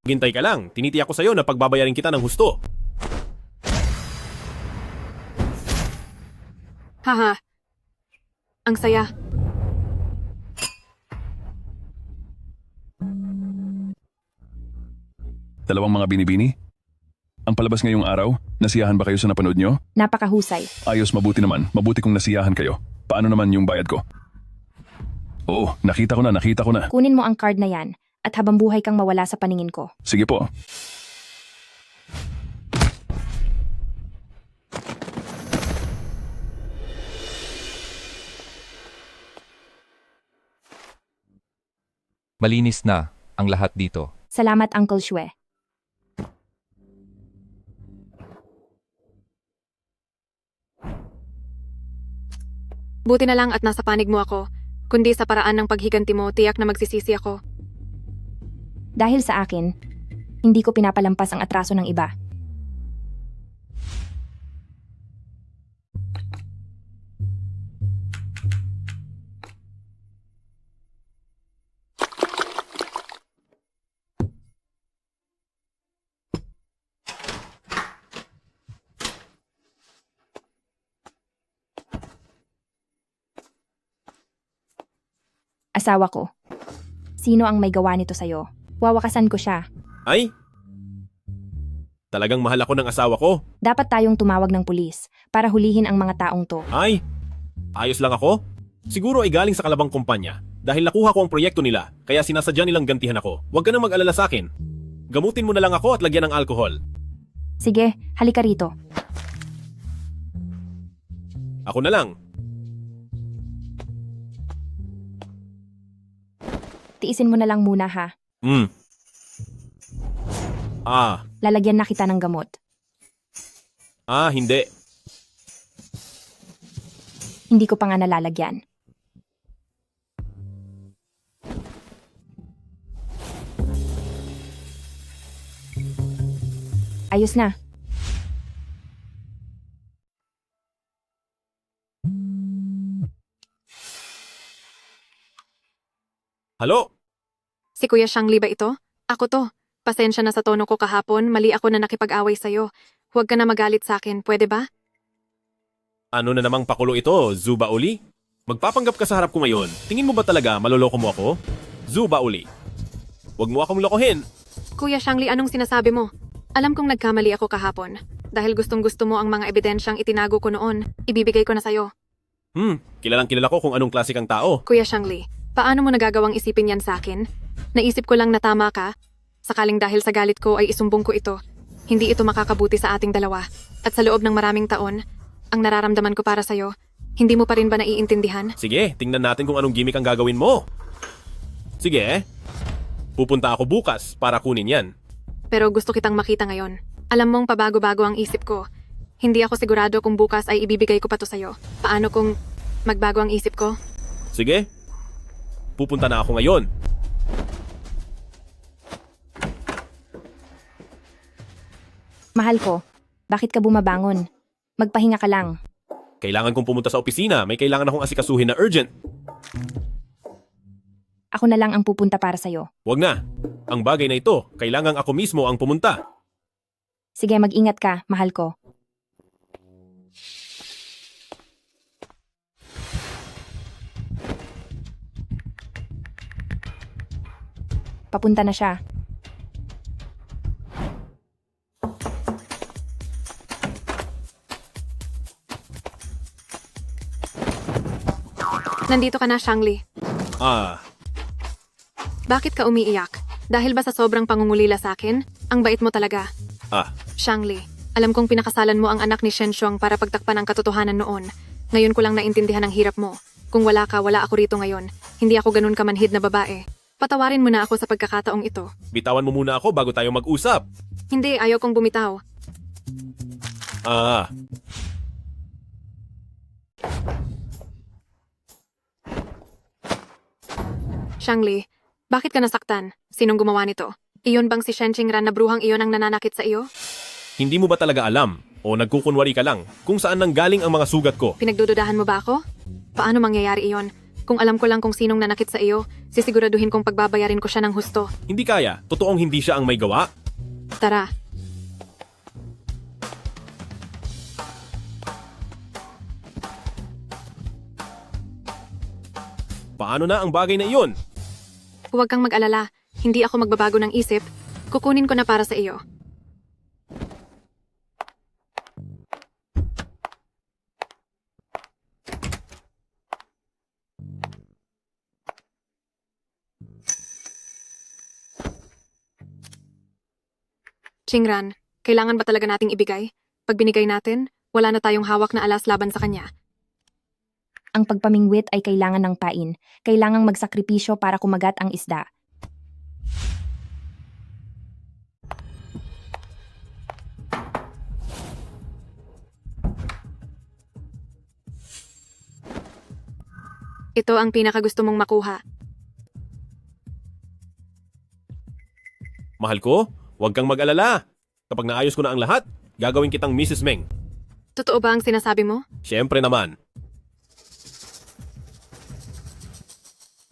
Gintay ka lang, tinitiyak ko sa'yo na pagbabayarin kita ng husto. Haha. Ang saya. Dalawang mga binibini? Ang palabas ngayong araw, nasiyahan ba kayo sa napanood nyo? Napakahusay. Ayos, mabuti naman. Mabuti kung nasiyahan kayo. Paano naman yung bayad ko? Oo, nakita ko na. Kunin mo ang card na yan at habang buhay kang mawala sa paningin ko. Sige po. Malinis na ang lahat dito. Salamat, Uncle Shue. Buti na lang at nasa panig mo ako. Kundi sa paraan ng paghiganti mo, tiyak na magsisisi ako. Dahil sa akin, hindi ko pinapalampas ang atraso ng iba. Asawa ko. Sino ang may gawa nito sa'yo? Wawakasan ko siya. Ay? Talagang mahal ako ng asawa ko. Dapat tayong tumawag ng pulis para hulihin ang mga taong to. Ay? Ayos lang ako? Siguro ay galing sa kalabang kumpanya. Dahil nakuha ko ang proyekto nila, kaya sinasadya nilang gantihan ako. Huwag ka na mag-alala sa akin. Gamutin mo na lang ako at lagyan ng alkohol. Sige, halika rito. Ako na lang. Tiisin mo na lang muna ha. Lalagyan na kita ng gamot. Hindi. Hindi ko pa nga nalalagyan. Ayos na. Halo? Si Kuya Shangli ba ito? Ako to. Pasensya na sa tono ko kahapon, mali ako na nakipag-away sa'yo. Huwag ka na magalit sa akin, pwede ba? Ano na namang pakulo ito, Zuba Uli? Magpapanggap ka sa harap ko ngayon. Tingin mo ba talaga maloloko mo ako? Zuba Uli. Huwag mo akong lokohin. Kuya Shangli, anong sinasabi mo? Alam kong nagkamali ako kahapon. Dahil gustong-gusto mo ang mga ebidensyang itinago ko noon, ibibigay ko na sa'yo. Kilalang kilala ko kung anong klase kang tao. Kuya Shangli, paano mo nagagawang isipin yan sa akin? Naisip ko lang na tama ka. Sakaling dahil sa galit ko ay isumbong ko ito. Hindi ito makakabuti sa ating dalawa. At sa loob ng maraming taon, ang nararamdaman ko para sa'yo Hindi mo pa rin ba naiintindihan? Sige, tingnan natin kung anong gimmick ang gagawin mo. Sige. Pupunta ako bukas para kunin yan. Pero gusto kitang makita ngayon. Alam mong pabago-bago ang isip ko. Hindi ako sigurado kung bukas ay ibibigay ko pa to sa'yo. Paano kung magbago ang isip ko? Sige. Pupunta na ako ngayon. Mahal ko, bakit ka bumabangon? Magpahinga ka lang. Kailangan kong pumunta sa opisina. May kailangan akong asikasuhin na urgent. Ako na lang ang pupunta para sa'yo. Wag na. Ang bagay na ito, kailangan ako mismo ang pumunta. Sige, mag-ingat ka, mahal ko. Papunta na siya. Nandito ka na, Shangli. Bakit ka umiiyak? Dahil ba sa sobrang pangungulila sa akin? Ang bait mo talaga. Shangli, alam kong pinakasalan mo ang anak ni Shenxiong para pagtakpan ang katotohanan noon. Ngayon ko lang naintindihan ang hirap mo. Kung wala ka, wala ako rito ngayon. Hindi ako ganun kamanhid na babae. Patawarin mo na ako sa pagkakataong ito. Bitawan mo muna ako bago tayo mag-usap. Hindi, ayaw kong bumitaw. Shangli, bakit ka nasaktan? Sinong gumawa nito? Iyon bang si Shen Qingran na bruhang iyon ang nananakit sa iyo? Hindi mo ba talaga alam o nagkukunwari ka lang kung saan nanggaling ang mga sugat ko? Pinagdududahan mo ba ako? Paano mangyayari iyon? Kung alam ko lang kung sinong nanakit sa iyo, sisiguraduhin kong pagbabayarin ko siya ng husto. Hindi kaya. Totoong hindi siya ang may gawa. Tara. Paano na ang bagay na iyon? Huwag kang mag-alala. Hindi ako magbabago ng isip. Kukunin ko na para sa iyo. Qingran, kailangan ba talaga nating ibigay? Pag binigay natin, wala na tayong hawak na alas laban sa kanya. Ang pagpamingwit ay kailangan ng pain. Kailangang magsakripisyo para kumagat ang isda. Ito ang pinakagusto mong makuha. Mahal ko, huwag kang mag-alala. Kapag naayos ko na ang lahat, gagawin kitang Mrs. Meng. Totoo ba ang sinasabi mo? Siyempre naman.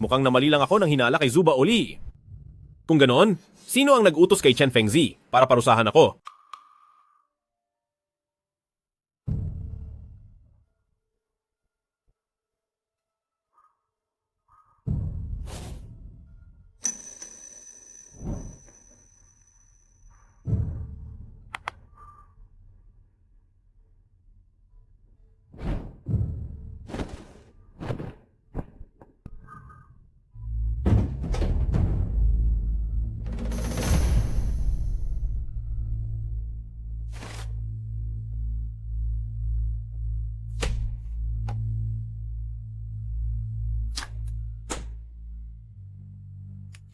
Mukhang namali lang ako nang hinala kay Zuba Oli. Kung ganoon, sino ang nag-utos kay Chen Fengzi para parusahan ako?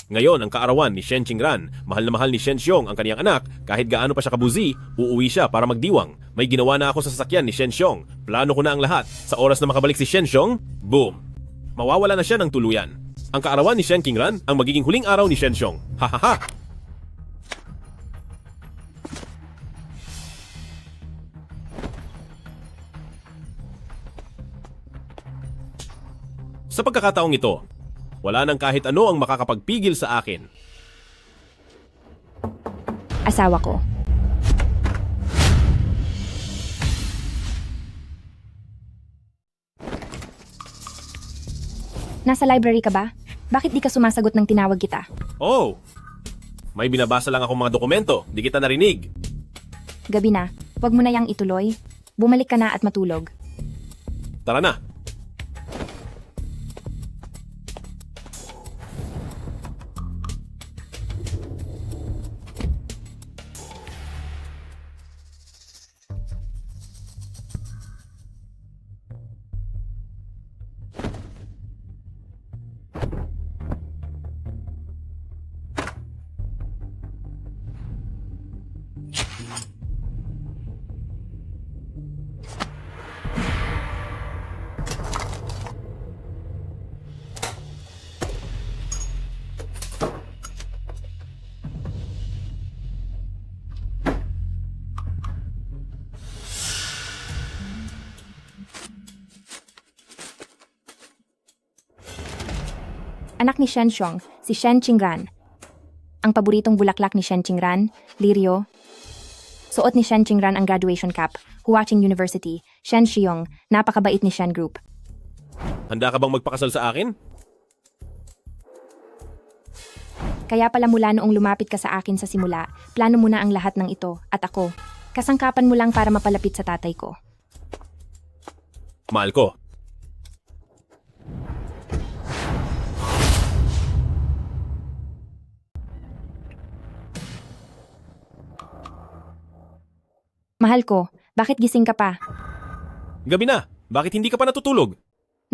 Ngayon, ang kaarawan ni Shen Qingran, mahal na mahal ni Shen Xiong ang kaniyang anak, kahit gaano pa siya kabuzi, uuwi siya para magdiwang. May ginawa na ako sa sasakyan ni Shen Xiong. Plano ko na ang lahat. Sa oras na makabalik si Shen Xiong, boom! Mawawala na siya ng tuluyan. Ang kaarawan ni Shen Qingran ang magiging huling araw ni Shen Xiong. Ha ha ha! Sa pagkakataong ito, wala nang kahit ano ang makakapagpigil sa akin. Asawa ko. Nasa library ka ba? Bakit di ka sumasagot ng tinawag kita? Oh! May binabasa lang akong mga dokumento. Di kita narinig. Gabi na. Huwag mo na yang ituloy. Bumalik ka na at matulog. Tara na! Anak ni Shen Xiong, si Shen Qingran. Ang paboritong bulaklak ni Shen Qingran, lirio. Suot ni Shen Qingran ang graduation cap, Huaching University, Shen Xiong, napakabait ni Shen Group. Handa ka bang magpakasal sa akin? Kaya pala mula noong lumapit ka sa akin sa simula, plano mo na ang lahat ng ito, at ako. Kasangkapan mo lang para mapalapit sa tatay ko. Mahal ko. Mahal ko, bakit gising ka pa? Gabi na. Bakit hindi ka pa natutulog?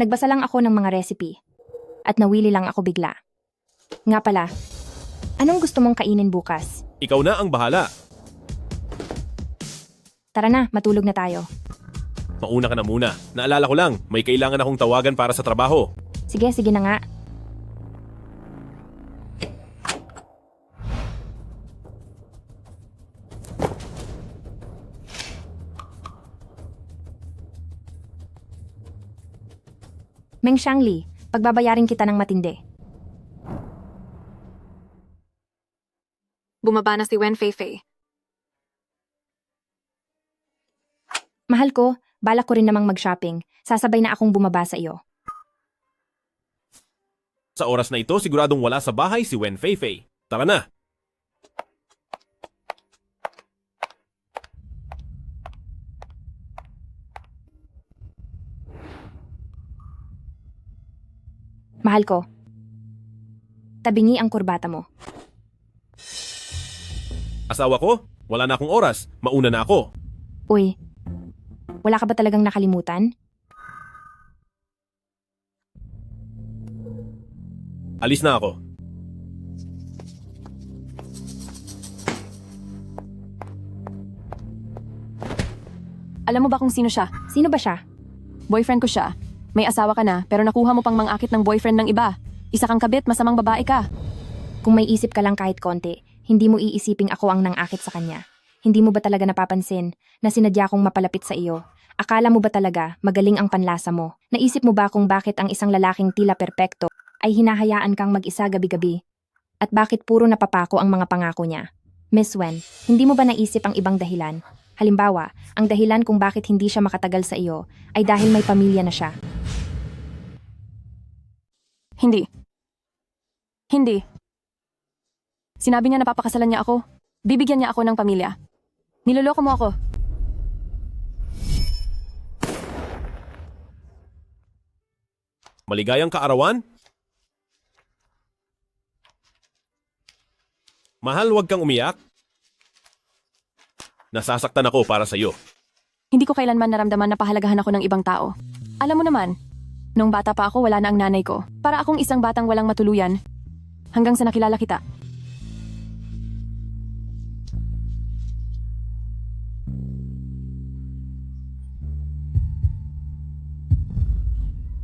Nagbasa lang ako ng mga recipe. At nawili lang ako bigla. Nga pala, anong gusto mong kainin bukas? Ikaw na ang bahala. Tara na, matulog na tayo. Mauna ka na muna. Naalala ko lang, may kailangan akong tawagan para sa trabaho. Sige na nga. Meng Xiangli, pagbabayarin kita ng matindi. Bumaba na si Wen Feifei. Mahal ko, balak ko rin namang mag-shopping. Sasabay na akong bumaba sa iyo. Sa oras na ito, siguradong wala sa bahay si Wen Feifei. Tara na. Mahal ko, tabingi ang kurbata mo. Asawa ko, wala na akong oras. Mauna na ako. Uy, wala ka ba talagang nakalimutan? Alis na ako. Alam mo ba kung sino siya? Sino ba siya? Boyfriend ko siya. May asawa ka na, pero nakuha mo pang mangakit ng boyfriend ng iba. Isa kang kabit, masamang babae ka. Kung may isip ka lang kahit konti, hindi mo iisiping ako ang nangakit sa kanya. Hindi mo ba talaga napapansin na sinadya kong mapalapit sa iyo? Akala mo ba talaga magaling ang panlasa mo? Naisip mo ba kung bakit ang isang lalaking tila perpekto ay hinahayaan kang mag-isa gabi-gabi? At bakit puro napapako ang mga pangako niya? Miss Wen, hindi mo ba naisip ang ibang dahilan? Halimbawa, ang dahilan kung bakit hindi siya makatagal sa iyo ay dahil may pamilya na siya. Hindi. Sinabi niya napapakasalan niya ako. Bibigyan niya ako ng pamilya. Niloloko mo ako. Maligayang kaarawan? Mahal, huwag kang umiyak. Nasasaktan ako para sa iyo. Hindi ko kailanman naramdaman na pahalagahan ako ng ibang tao. Alam mo naman, nung bata pa ako wala na ang nanay ko. Para akong isang batang walang matuluyan. Hanggang sa nakilala kita.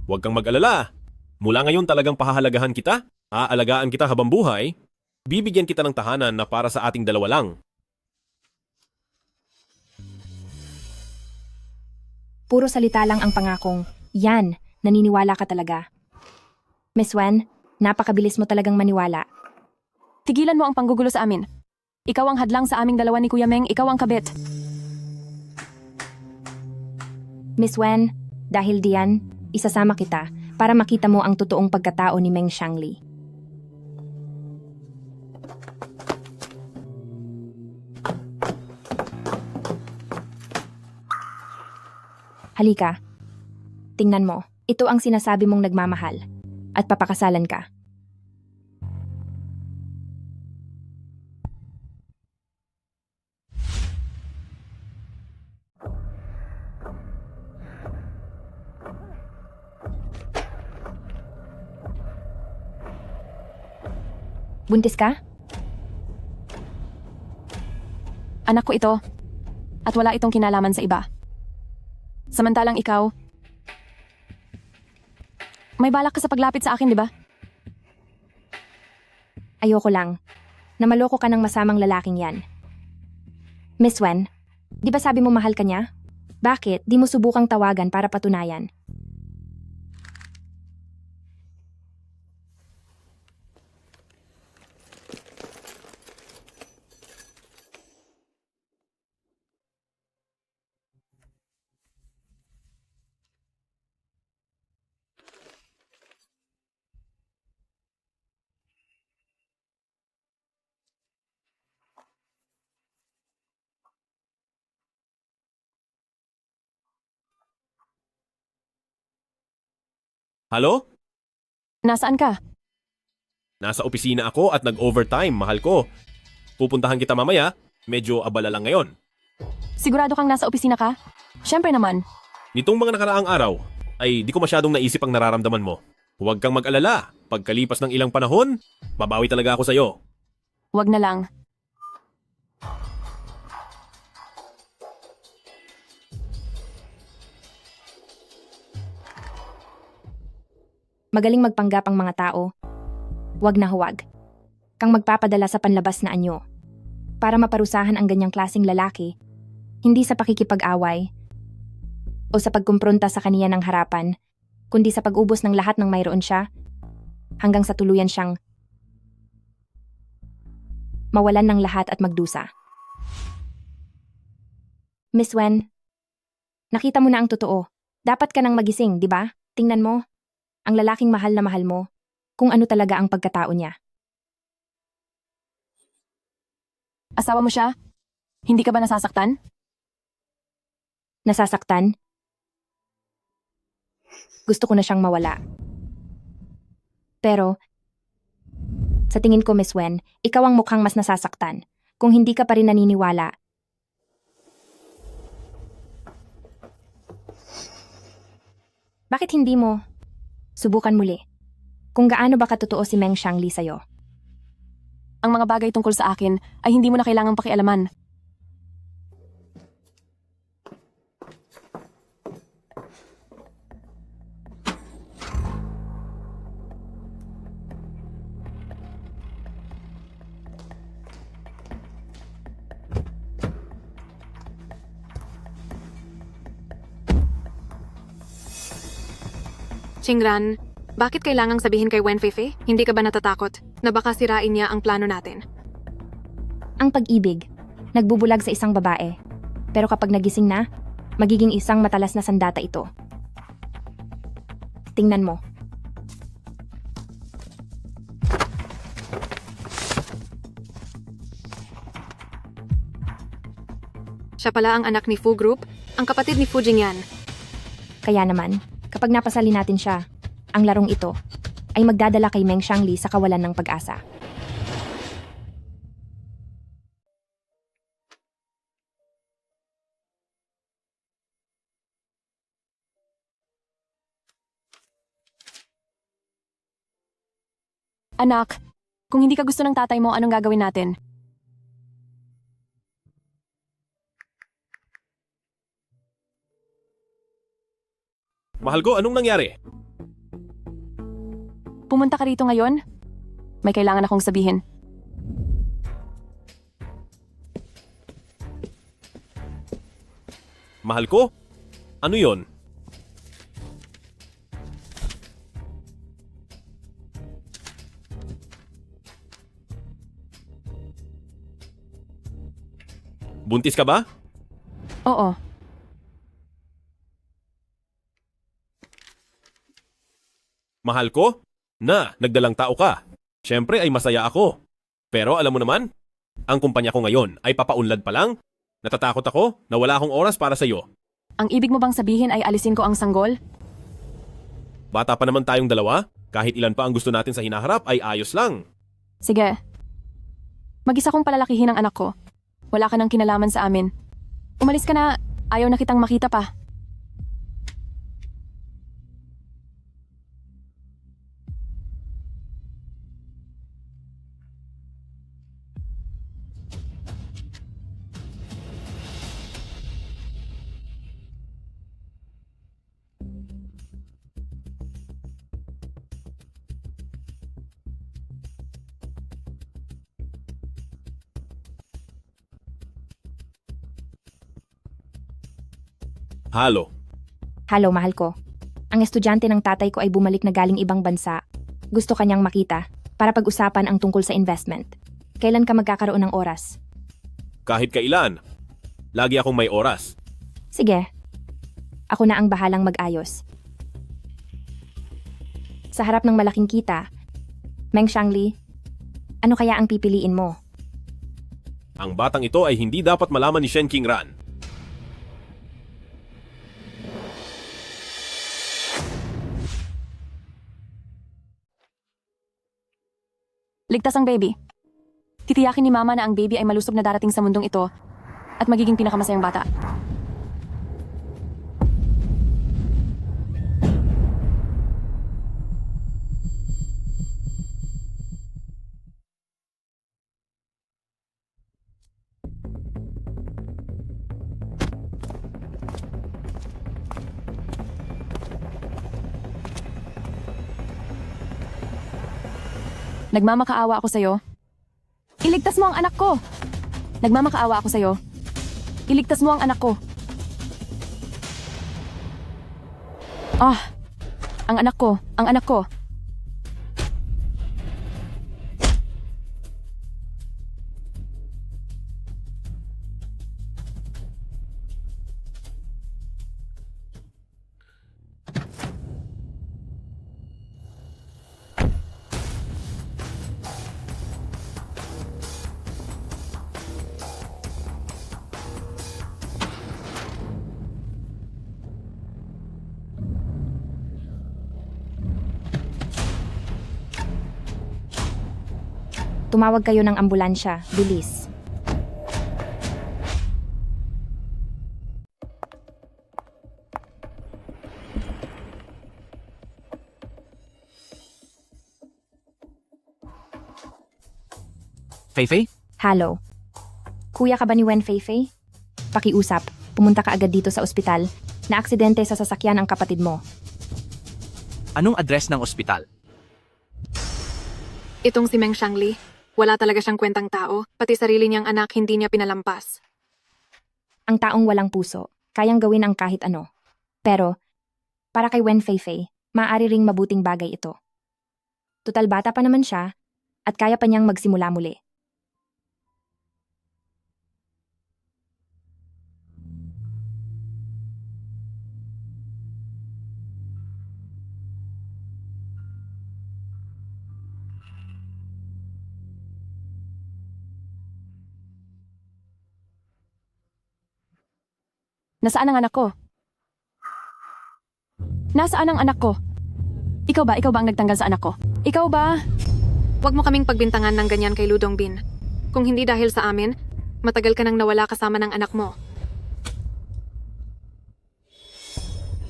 Huwag kang mag-alala. Mula ngayon talagang pahahalagahan kita. Aalagaan kita habang buhay. Bibigyan kita ng tahanan na para sa ating dalawa lang. Puro salita lang ang pangakong, yan, naniniwala ka talaga. Miss Wen, napakabilis mo talagang maniwala. Tigilan mo ang panggugulo sa amin. Ikaw ang hadlang sa aming dalawa ni Kuya Meng, ikaw ang kabit. Miss Wen, dahil diyan, isasama kita para makita mo ang totoong pagkatao ni Meng Xiangli. Halika. Tingnan mo, ito ang sinasabi mong nagmamahal at papakasalan ka. Buntis ka? Anak ko ito. At wala itong kinalaman sa iba. Samantalang ikaw, may balak ka sa paglapit sa akin, di ba? Ayoko lang. Namaloko ka ng masamang lalaking yan. Miss Wen, di ba sabi mo mahal ka niya? Bakit di mo subukang tawagan para patunayan? Halo? Nasaan ka? Nasa opisina ako at nag-overtime, mahal ko. Pupuntahan kita mamaya, medyo abala lang ngayon. Sigurado kang nasa opisina ka? Siyempre naman. Nitong mga nakaraang araw, ay di ko masyadong naisip ang nararamdaman mo. Huwag kang mag-alala, pagkalipas ng ilang panahon, babawi talaga ako sa'yo. Wag na lang. Magaling magpanggap ang mga tao. Huwag na huwag. Kang magpapadala sa panlabas na anyo. Para maparusahan ang ganyang klaseng lalaki, hindi sa pakikipag-away o sa pagkumpronta sa kaniya ng harapan, kundi sa pag-ubos ng lahat ng mayroon siya, hanggang sa tuluyan siyang mawalan ng lahat at magdusa. Miss Wen, nakita mo na ang totoo. Dapat ka nang magising, di ba? Tingnan mo, ang lalaking mahal na mahal mo, kung ano talaga ang pagkatao niya. Asawa mo siya? Hindi ka ba nasasaktan? Nasasaktan? Gusto ko na siyang mawala. Pero, sa tingin ko, Miss Wen, ikaw ang mukhang mas nasasaktan kung hindi ka pa rin naniniwala. Bakit hindi mo subukan muli kung gaano ba katotoo si Meng Xiangli sa'yo? Ang mga bagay tungkol sa akin ay hindi mo na kailangang pakialaman. Qingran, bakit kailangang sabihin kay Wen Feifei? Hindi ka ba natatakot na baka sirain niya ang plano natin? Ang pag-ibig, nagbubulag sa isang babae. Pero kapag nagising na, magiging isang matalas na sandata ito. Tingnan mo. Siya pala ang anak ni Fu Group, ang kapatid ni Fu Jingyan. Kaya naman, kapag napasali natin siya, ang larong ito ay magdadala kay Meng Xiangli sa kawalan ng pag-asa. Anak, kung hindi ka gusto ng tatay mo, anong gagawin natin? Mahal ko, anong nangyari? Pumunta ka rito ngayon? May kailangan akong sabihin. Mahal ko? Ano yon? Buntis ka ba? Oo. Mahal ko? Nagdalang tao ka. Siyempre ay masaya ako. Pero alam mo naman, ang kumpanya ko ngayon ay papaunlad pa lang. Natatakot ako na wala akong oras para sa iyo. Ang ibig mo bang sabihin ay alisin ko ang sanggol? Bata pa naman tayong dalawa. Kahit ilan pa ang gusto natin sa hinaharap ay ayos lang. Sige. Mag-isa kong palalakihin ang anak ko. Wala ka nang kinalaman sa amin. Umalis ka na. Ayaw na kitang makita pa. Halo. Halo, mahal ko. Ang estudyante ng tatay ko ay bumalik na galing ibang bansa. Gusto kanyang makita para pag-usapan ang tungkol sa investment. Kailan ka magkakaroon ng oras? Kahit kailan. Lagi akong may oras. Sige. Ako na ang bahalang mag-ayos. Sa harap ng malaking kita, Meng Xiangli, ano kaya ang pipiliin mo? Ang batang ito ay hindi dapat malaman ni Shen Qingran. Ligtas ang baby. Titiyakin ni Mama na ang baby ay malusog na darating sa mundong ito at magiging pinakamasayang bata. Nagmamakaawa ako sa'yo. Iligtas mo ang anak ko! Nagmamakaawa ako sa'yo. Iligtas mo ang anak ko. Ang anak ko, ang anak ko. Tumawag kayo ng ambulansya. Bilis. Feifei? Hello. Kuya ka ba ni Wen Feifei? Pakiusap. Pumunta ka agad dito sa ospital. Na-aksidente sa sasakyan ang kapatid mo. Anong address ng ospital? Itong si Meng Xiangli. Wala talaga siyang kwentang tao, pati sarili niyang anak hindi niya pinalampas. Ang taong walang puso, kayang gawin ang kahit ano. Pero, para kay Wen Feifei, maaari ring mabuting bagay ito. Tutal bata pa naman siya, at kaya pa niyang magsimula muli. Nasaan ang anak ko? Nasaan ang anak ko? Ikaw ba ang nagtanggal sa anak ko? Ikaw ba? Huwag mo kaming pagbintangan ng ganyan kay Ludong Bin. Kung hindi dahil sa amin, matagal ka nang nawala kasama ng anak mo.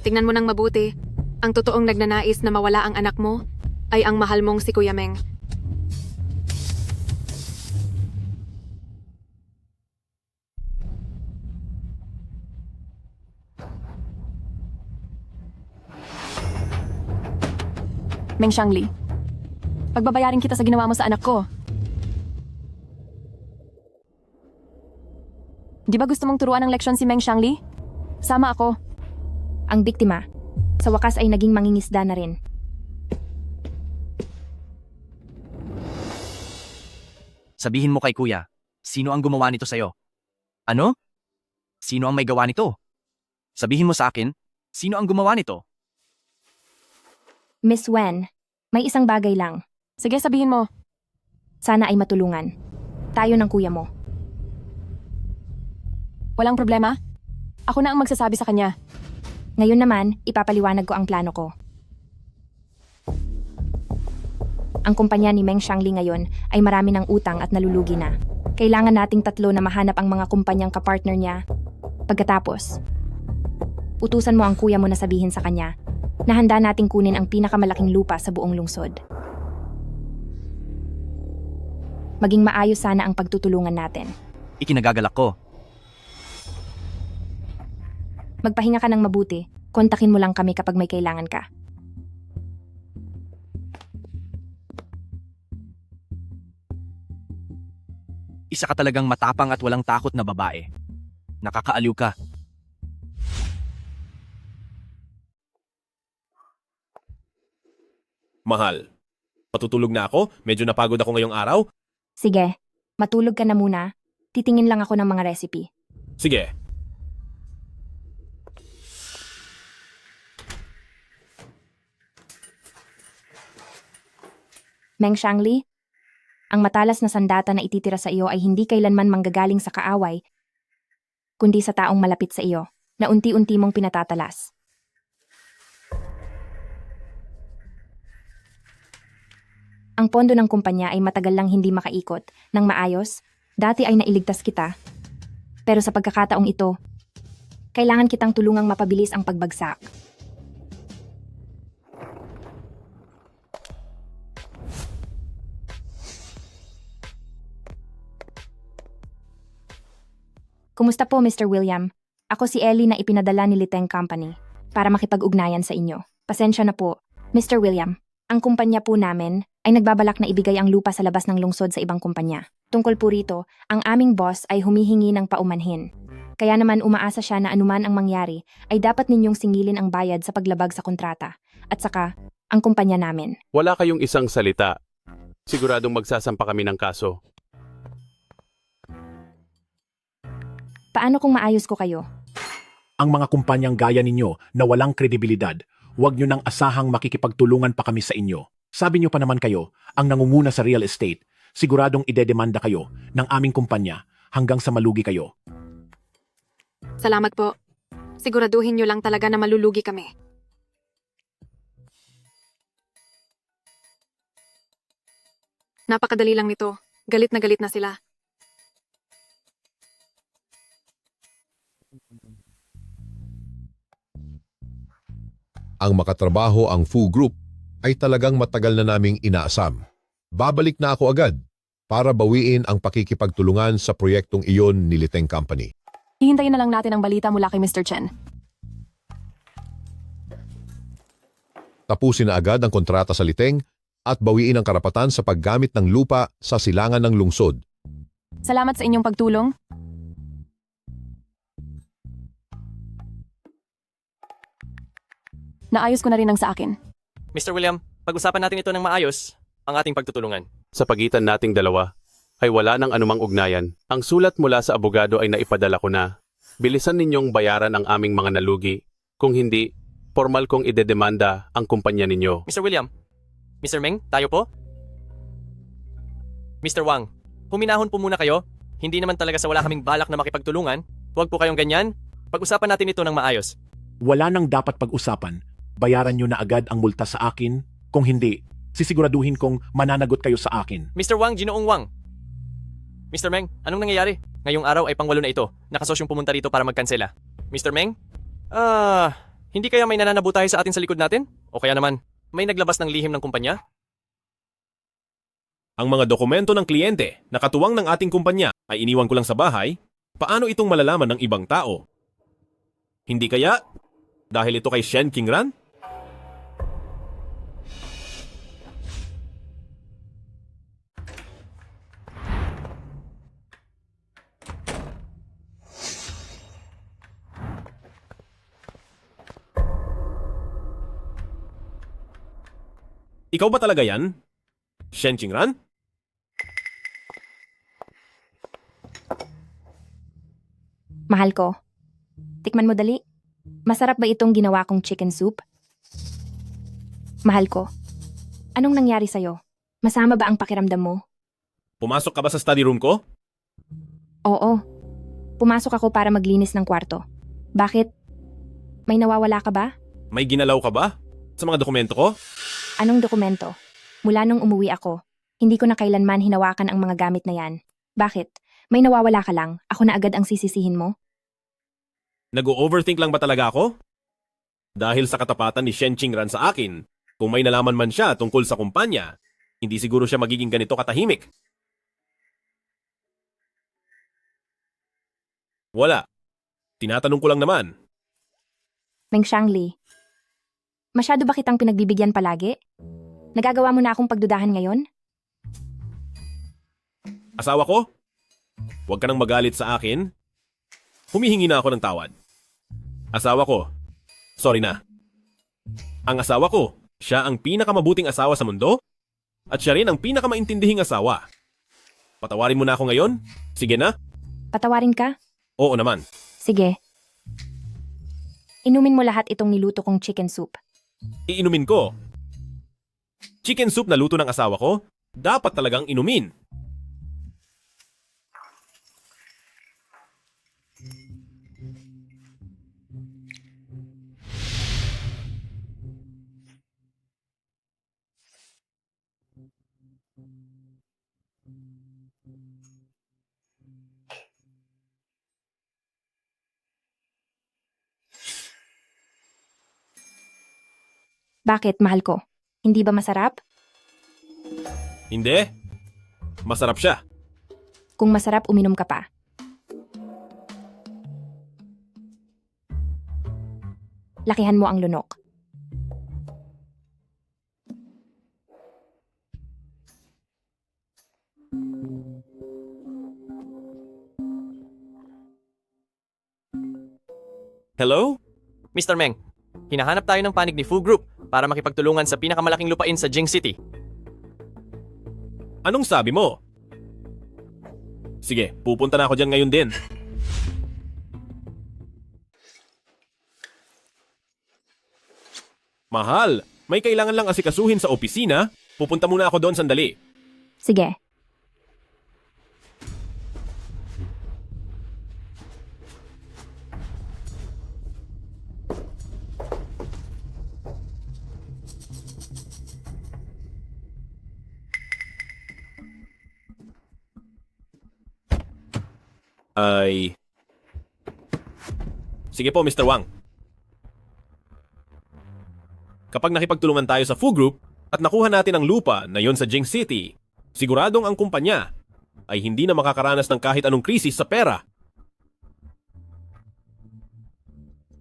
Tingnan mo nang mabuti. Ang totoong nagnanais na mawala ang anak mo ay ang mahal mong si Kuya Meng. Meng Xiangli, pagbabayarin kita sa ginawa mo sa anak ko. Di ba gusto mong turuan ng leksyon si Meng Xiangli? Sama ako. Ang biktima, sa wakas ay naging mangingisda na rin. Sabihin mo kay kuya, sino ang gumawa nito sa'yo? Ano? Sino ang may gawa nito? Sabihin mo sa akin, sino ang gumawa nito? Miss Wen, may isang bagay lang. Sige, sabihin mo. Sana ay matulungan. Tayo ng kuya mo. Walang problema. Ako na ang magsasabi sa kanya. Ngayon naman, ipapaliwanag ko ang plano ko. Ang kumpanya ni Meng Xiangli ngayon ay marami ng utang at nalulugi na. Kailangan nating tatlo na mahanap ang mga kumpanyang kapartner niya. Pagkatapos, utusan mo ang kuya mo na sabihin sa kanya na handa nating kunin ang pinakamalaking lupa sa buong lungsod. Maging maayos sana ang pagtutulungan natin. Ikinagagalak ko. Magpahinga ka ng mabuti. Kontakin mo lang kami kapag may kailangan ka. Isa ka talagang matapang at walang takot na babae. Nakakaaliw ka. Mahal, patutulog na ako? Medyo napagod ako ngayong araw? Sige, matulog ka na muna. Titingin lang ako ng mga recipe. Sige. Meng Xiangli, ang matalas na sandata na ititira sa iyo ay hindi kailanman manggagaling sa kaaway, kundi sa taong malapit sa iyo, na unti-unti mong pinatatalas. Ang pondo ng kumpanya ay matagal lang hindi makaikot ng maayos. Dati ay nailigtas kita. Pero sa pagkakataong ito, kailangan kitang tulungang mapabilis ang pagbagsak. Kumusta po, Mr. William? Ako si Ellie na ipinadala ni Liteng Company para makipag-ugnayan sa inyo. Pasensya na po, Mr. William. Ang kumpanya po namin ay nagbabalak na ibigay ang lupa sa labas ng lungsod sa ibang kumpanya. Tungkol po rito, ang aming boss ay humihingi ng paumanhin. Kaya naman umaasa siya na anuman ang mangyari ay dapat ninyong singilin ang bayad sa paglabag sa kontrata. At saka, ang kumpanya namin. Wala kayong isang salita. Siguradong magsasampa kami ng kaso. Paano kung maayos ko kayo? Ang mga kumpanyang gaya ninyo na walang kredibilidad, huwag nyo nang asahang makikipagtulungan pa kami sa inyo. Sabi nyo pa naman kayo, ang nangunguna sa real estate, siguradong idedemanda kayo ng aming kumpanya hanggang sa malugi kayo. Salamat po. Siguraduhin nyo lang talaga na malulugi kami. Napakadali lang nito. Galit na sila. Ang makatrabaho ang Fu Group ay talagang matagal na naming inaasam. Babalik na ako agad para bawiin ang pakikipagtulungan sa proyektong iyon ni Liteng Company. Hihintayin na lang natin ang balita mula kay Mr. Chen. Tapusin na agad ang kontrata sa Liteng at bawiin ang karapatan sa paggamit ng lupa sa silangan ng lungsod. Salamat sa inyong pagtulong. Naayos ko na rin ang sa akin. Mr. William, pag-usapan natin ito ng maayos, ang ating pagtutulungan. Sa pagitan nating dalawa, ay wala nang anumang ugnayan. Ang sulat mula sa abogado ay naipadala ko na. Bilisan ninyong bayaran ang aming mga nalugi. Kung hindi, formal kong idedemanda ang kumpanya ninyo. Mr. William, Mr. Meng, tayo po? Mr. Wang, huminahon po muna kayo. Hindi naman talaga sa wala kaming balak na makipagtulungan. Huwag po kayong ganyan. Pag-usapan natin ito ng maayos. Wala nang dapat pag-usapan. Bayaran nyo na agad ang multa sa akin. Kung hindi, sisiguraduhin kong mananagot kayo sa akin. Mr. Wang, Ginoong Wang. Mr. Meng, anong nangyayari? Ngayong araw ay pangwalo na ito. Nakasosyong pumunta rito para magkansela. Mr. Meng? Hindi kaya may nananabutahe sa atin sa likod natin? O kaya naman, may naglabas ng lihim ng kumpanya? Ang mga dokumento ng kliyente na katuwang ng ating kumpanya ay iniwan ko lang sa bahay. Paano itong malalaman ng ibang tao? Hindi kaya? Dahil ito kay Shen Qingran? Ikaw ba talaga yan? Shen Qingran? Mahal ko. Tikman mo dali. Masarap ba itong ginawa kong chicken soup? Mahal ko. Anong nangyari sa'yo? Masama ba ang pakiramdam mo? Pumasok ka ba sa study room ko? Oo. Pumasok ako para maglinis ng kwarto. Bakit? May nawawala ka ba? May ginalaw ka ba? Sa mga dokumento ko? Anong dokumento? Mula nung umuwi ako, hindi ko na kailanman hinawakan ang mga gamit na yan. Bakit? May nawawala ka lang, ako na agad ang sisisihin mo? Nag-overthink lang ba talaga ako? Dahil sa katapatan ni Shen Qingran sa akin, kung may nalaman man siya tungkol sa kumpanya, hindi siguro siya magiging ganito katahimik. Wala. Tinatanong ko lang naman. Meng Shangli, masyado ba kitang pinagbibigyan palagi? Nagagawa mo na akong pagdudahan ngayon? Asawa ko? Huwag ka nang magalit sa akin. Humihingi na ako ng tawad. Asawa ko. Sorry na. Ang asawa ko, siya ang pinakamabuting asawa sa mundo at siya rin ang pinakamaintindihing asawa. Patawarin mo na ako ngayon? Sige na? Patawarin ka? Oo naman. Sige. Inumin mo lahat itong niluto kong chicken soup. Iinumin ko. Chicken soup na luto ng asawa ko, dapat talagang inumin. Bakit, mahal ko? Hindi ba masarap? Hindi. Masarap siya. Kung masarap, uminom ka pa. Lakihan mo ang lunok. Hello? Mr. Meng, hinahanap tayo ng panig ni Fu Group para makipagtulungan sa pinakamalaking lupain sa Jing City. Anong sabi mo? Sige, pupunta na ako dyan ngayon din. Mahal, may kailangan lang asikasuhin sa opisina. Pupunta muna ako doon sandali. Sige. Sige po, Mr. Wang. Kapag nakipagtulungan tayo sa Fu Group at nakuha natin ang lupa na yon sa Jing City, siguradong ang kumpanya ay hindi na makakaranas ng kahit anong krisis sa pera.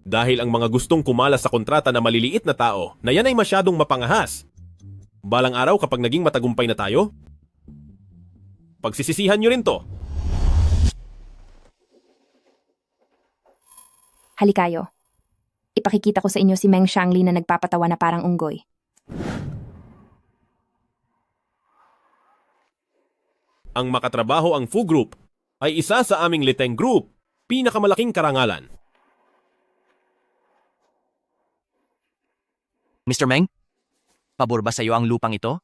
Dahil ang mga gustong kumalas sa kontrata na maliliit na tao na yan ay masyadong mapangahas. Balang araw kapag naging matagumpay na tayo, pagsisisihan nyo rin to. Halikayo. Ipakikita ko sa inyo si Meng Shangli na nagpapatawa na parang unggoy. Ang makatrabaho ang Fu Group ay isa sa aming Liteng Group, pinakamalaking karangalan. Mr. Meng, pabor ba sa iyo ang lupang ito?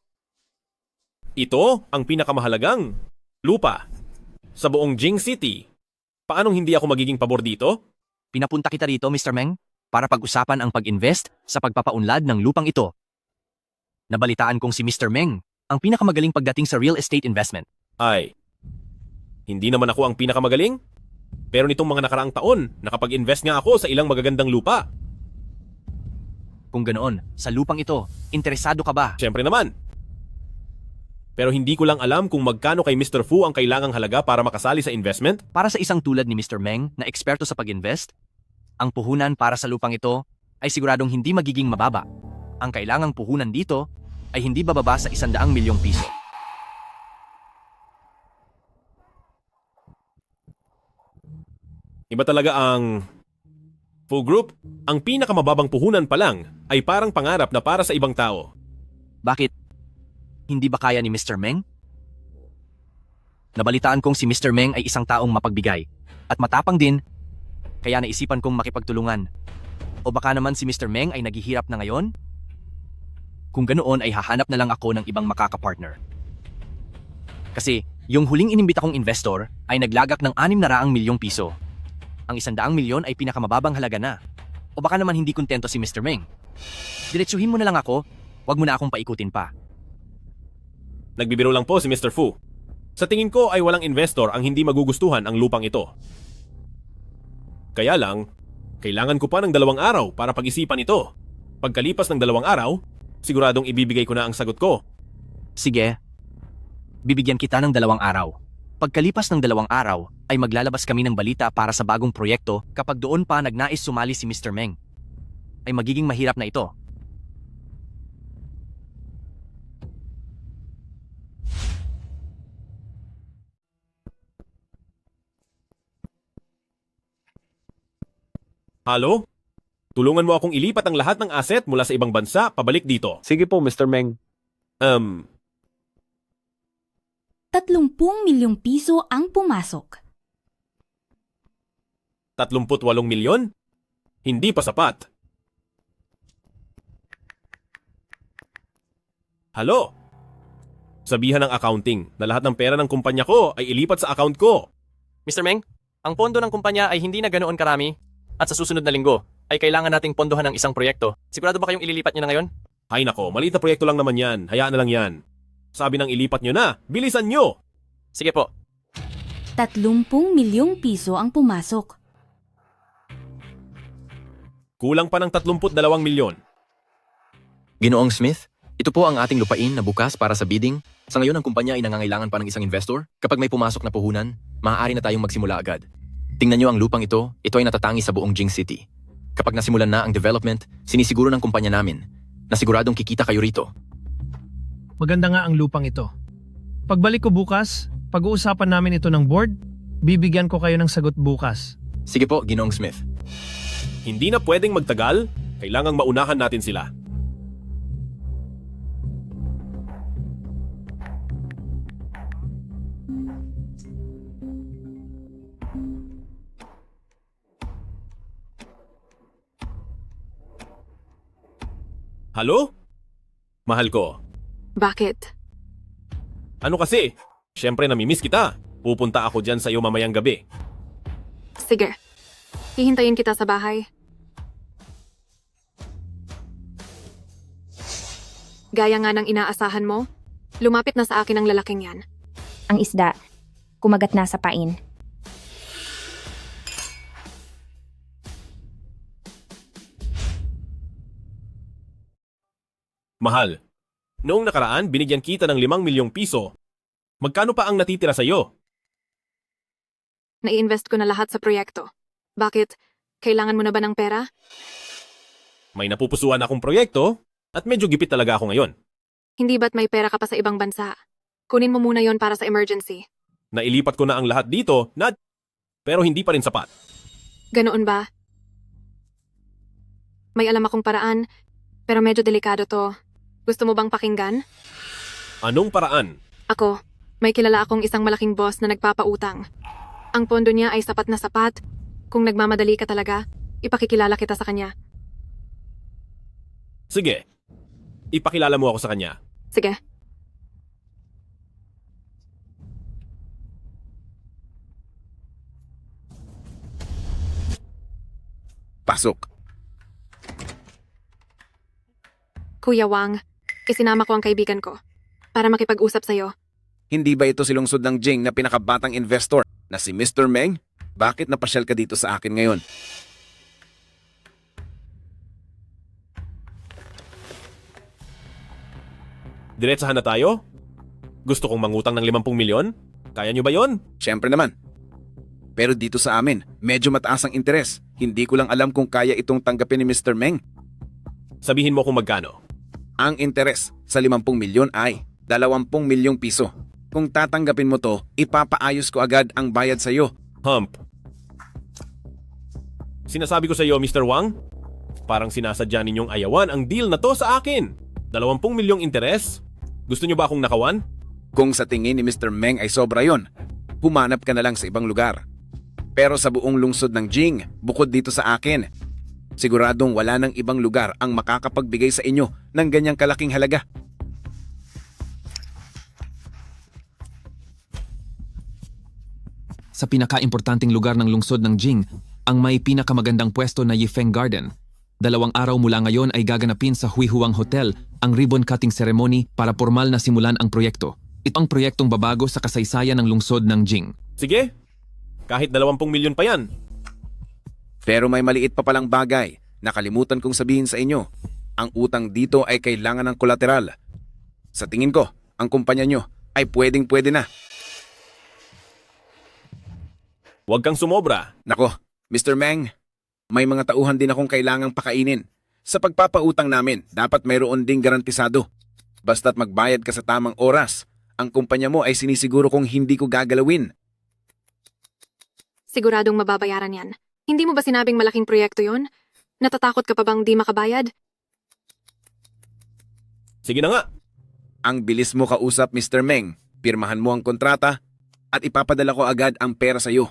Ito ang pinakamahalagang lupa sa buong Jing City. Paanong hindi ako magiging pabor dito? Pinapunta kita rito, Mr. Meng, para pag-usapan ang pag-invest sa pagpapaunlad ng lupang ito. Nabalitaan kong si Mr. Meng ang pinakamagaling pagdating sa real estate investment. Ay, hindi naman ako ang pinakamagaling. Pero nitong mga nakaraang taon, nakapag-invest nga ako sa ilang magagandang lupa. Kung ganoon, sa lupang ito, interesado ka ba? Siyempre naman. Pero hindi ko lang alam kung magkano kay Mr. Fu ang kailangang halaga para makasali sa investment. Para sa isang tulad ni Mr. Meng na eksperto sa pag-invest, ang puhunan para sa lupang ito ay siguradong hindi magiging mababa. Ang kailangang puhunan dito ay hindi bababa sa 100 milyong piso. Iba talaga ang Fu Group. Ang pinakamababang puhunan pa lang ay parang pangarap na para sa ibang tao. Bakit? Hindi ba kaya ni Mr. Meng? Nabalitaan kong si Mr. Meng ay isang taong mapagbigay at matapang din, kaya naisipan kong makipagtulungan. O baka naman si Mr. Meng ay naghihirap na ngayon? Kung ganoon ay hahanap na lang ako ng ibang makakapartner. Kasi yung huling inimbita kong investor ay naglagak ng 600 milyong piso. Ang 100 milyon ay pinakamababang halaga na. O baka naman hindi kontento si Mr. Meng. Diretsuhin mo na lang ako, wag mo na akong paikutin pa. Nagbibiro lang po si Mr. Fu. Sa tingin ko ay walang investor ang hindi magugustuhan ang lupang ito. Kaya lang, kailangan ko pa ng 2 araw para pag-isipan ito. Pagkalipas ng 2 araw, siguradong ibibigay ko na ang sagot ko. Sige, bibigyan kita ng 2 araw. Pagkalipas ng 2 araw, ay maglalabas kami ng balita para sa bagong proyekto kapag doon pa nagnais sumali si Mr. Meng. Ay magiging mahirap na ito. Halo? Tulungan mo akong ilipat ang lahat ng asset mula sa ibang bansa pabalik dito. Sige po, Mr. Meng. 30 milyong piso ang pumasok. 38 milyon? Hindi pa sapat. Halo? Sabihan ng accounting na lahat ng pera ng kumpanya ko ay ilipat sa account ko. Mr. Meng, ang pondo ng kumpanya ay hindi na ganoon karami at sa susunod na linggo ay kailangan nating pondohan ng isang proyekto. Sigurado ba kayong ililipat niyo na ngayon? Hay nako, maliit na proyekto lang naman yan. Hayaan na lang yan. Sabi nang ilipat nyo na. Bilisan nyo! Sige po. 30 milyong piso ang pumasok. Kulang pa ng 32 milyon. Ginoong Smith, ito po ang ating lupain na bukas para sa bidding. Sa ngayon, ang kumpanya ay nangangailangan pa ng isang investor. Kapag may pumasok na puhunan, maaari na tayong magsimula agad. Tingnan nyo ang lupang ito ay natatangi sa buong Jing City. Kapag nasimulan na ang development, sinisiguro ng kumpanya namin na siguradong kikita kayo rito. Maganda nga ang lupang ito. Pagbalik ko bukas, pag-uusapan namin ito ng board, bibigyan ko kayo ng sagot bukas. Sige po, Ginoong Smith. Hindi na pwedeng magtagal. Kailangang maunahan natin sila. Halo? Mahal ko. Bakit? Ano kasi? Siyempre namimiss kita. Pupunta ako dyan sa'yo mamayang gabi. Sige. Hihintayin kita sa bahay. Gaya nga ng inaasahan mo, lumapit na sa akin ang lalaking yan. Ang isda, kumagat na sa pain. Mahal, noong nakaraan binigyan kita ng 5 milyong piso. Magkano pa ang natitira sa'yo? Nai-invest ko na lahat sa proyekto. Bakit? Kailangan mo na ba ng pera? May napupusuan akong proyekto at medyo gipit talaga ako ngayon. Hindi ba't may pera ka pa sa ibang bansa? Kunin mo muna yon para sa emergency. Nailipat ko na ang lahat dito pero hindi pa rin sapat. Ganoon ba? May alam akong paraan, pero medyo delikado to. Gusto mo bang pakinggan? Anong paraan? Ako, may kilala akong isang malaking boss na nagpapautang. Ang pondo niya ay sapat na sapat. Kung nagmamadali ka talaga, ipakikilala kita sa kanya. Sige, ipakilala mo ako sa kanya. Sige. Pasok. Kuya Wang, isinama ko ang kaibigan ko para makipag-usap sa'yo. Hindi ba ito si lungsod ng Jing na pinakabatang investor na si Mr. Meng? Bakit napasyal ka dito sa akin ngayon? Diretsahan na tayo? Gusto kong mangutang ng 50 milyon? Kaya nyo ba yon? Siyempre naman. Pero dito sa amin, medyo mataas ang interes. Hindi ko lang alam kung kaya itong tanggapin ni Mr. Meng. Sabihin mo kung magkano. Ang interes sa 50 milyon ay 20 milyong piso. Kung tatanggapin mo to, ipapaayos ko agad ang bayad sa iyo. Hump. Sinasabi ko sa iyo, Mr. Wang, parang sinasadya ninyong ayawan ang deal na to sa akin. 20 milyong interes? Gusto nyo ba akong nakawan? Kung sa tingin ni Mr. Meng ay sobra yon, humanap ka na lang sa ibang lugar. Pero sa buong lungsod ng Jing, bukod dito sa akin, siguradong wala ng ibang lugar ang makakapagbigay sa inyo ng ganyang kalaking halaga. Sa pinaka-importanting lugar ng lungsod ng Jing, ang may pinakamagandang pwesto na Yifeng Garden. 2 araw mula ngayon ay gaganapin sa Huihuang Hotel ang ribbon cutting ceremony para formal na simulan ang proyekto. Ito ang proyektong babago sa kasaysayan ng lungsod ng Jing. Sige, kahit 20 milyon pa yan. Pero may maliit pa palang bagay. Nakalimutan kong sabihin sa inyo. Ang utang dito ay kailangan ng kolateral. Sa tingin ko, ang kumpanya nyo ay pwedeng-pwede na. Huwag kang sumobra. Nako, Mr. Meng, may mga tauhan din akong kailangang pakainin. Sa pagpapautang namin, dapat mayroon ding garantisado. Basta't magbayad ka sa tamang oras, ang kumpanya mo ay sinisiguro kong hindi ko gagalawin. Siguradong mababayaran yan. Hindi mo ba sinabing malaking proyekto yon? Natatakot ka pa bang di makabayad? Sige na nga. Ang bilis mo kausap, Mr. Meng. Pirmahan mo ang kontrata at ipapadala ko agad ang pera sa iyo.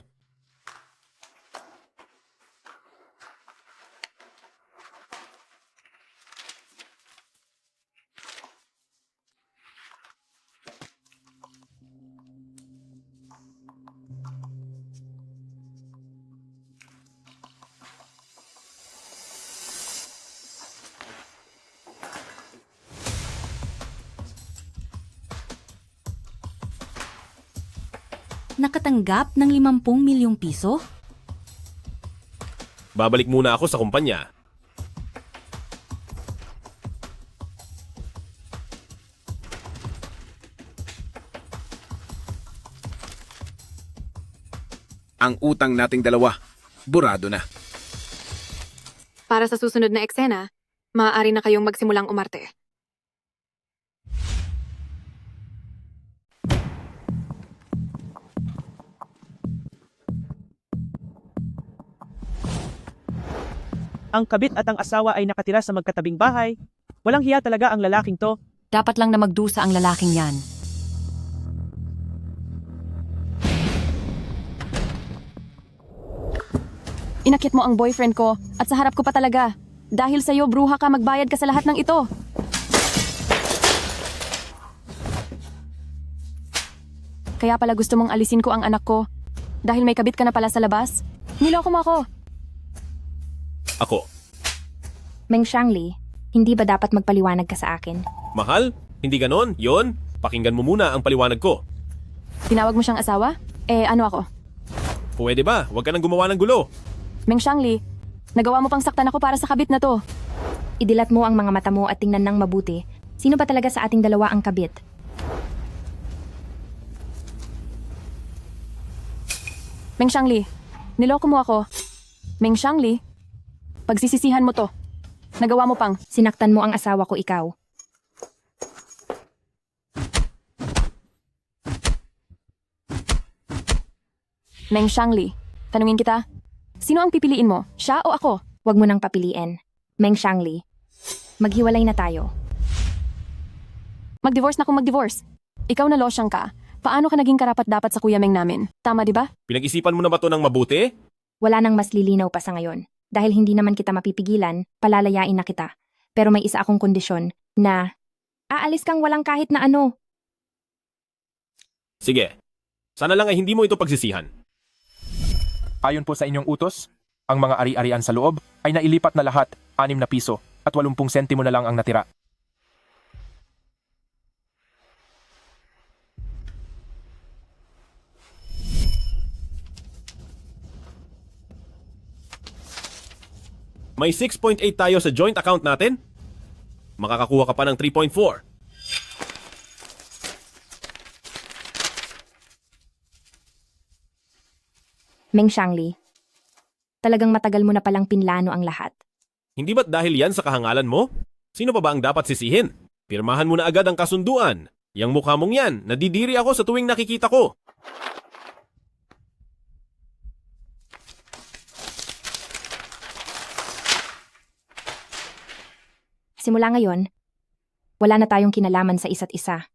Nakatanggap ng 50 milyong piso? Babalik muna ako sa kumpanya. Ang utang nating dalawa, burado na. Para sa susunod na eksena, maaari na kayong magsimulang umarte. Ang kabit at ang asawa ay nakatira sa magkatabing bahay. Walang hiya talaga ang lalaking to. Dapat lang na magdusa ang lalaking yan. Inakit mo ang boyfriend ko at sa harap ko pa talaga. Dahil sa'yo, bruha ka, magbayad ka sa lahat ng ito. Kaya pala gusto mong alisin ko ang anak ko. Dahil may kabit ka na pala sa labas. Niloko mo ako. Ako. Meng Shangli, hindi ba dapat magpaliwanag ka sa akin? Mahal? Hindi ganon? Yon? Pakinggan mo muna ang paliwanag ko. Tinawag mo siyang asawa? Ano ako? Pwede ba? Huwag ka nang gumawa ng gulo. Meng Shangli, nagawa mo pang saktan ako para sa kabit na to. Idilat mo ang mga mata mo at tingnan ng mabuti. Sino ba talaga sa ating dalawa ang kabit? Meng Shangli, niloko mo ako. Meng Shangli, pagsisisihan mo to. Nagawa mo pang. Sinaktan mo ang asawa ko, ikaw. Meng Shangli, tanungin kita. Sino ang pipiliin mo? Siya o ako? Huwag mo nang papiliin. Meng Shangli, maghiwalay na tayo. Mag-divorce na kung mag-divorce. Ikaw na losyang ka. Paano ka naging karapat-dapat sa Kuya Meng namin? Tama, di ba? Pinag-isipan mo na ba to ng mabuti? Wala nang mas lilinaw pa sa ngayon. Dahil hindi naman kita mapipigilan, palalayain na kita. Pero may isa akong kondisyon na aalis kang walang kahit na ano. Sige. Sana lang ay hindi mo ito pagsisihan. Ayon po sa inyong utos, ang mga ari-arian sa loob ay nailipat na lahat, 6 na piso at 80 sentimo na lang ang natira. May 6.8 tayo sa joint account natin. Makakakuha ka pa ng 3.4. Meng Shangli, talagang matagal mo na palang pinlano ang lahat. Hindi ba't dahil yan sa kahangalan mo? Sino pa ba ang dapat sisihin? Pirmahan mo na agad ang kasunduan. Yang mukha mong yan, nadidiri ako sa tuwing nakikita ko. Simula ngayon, wala na tayong kinalaman sa isa't isa.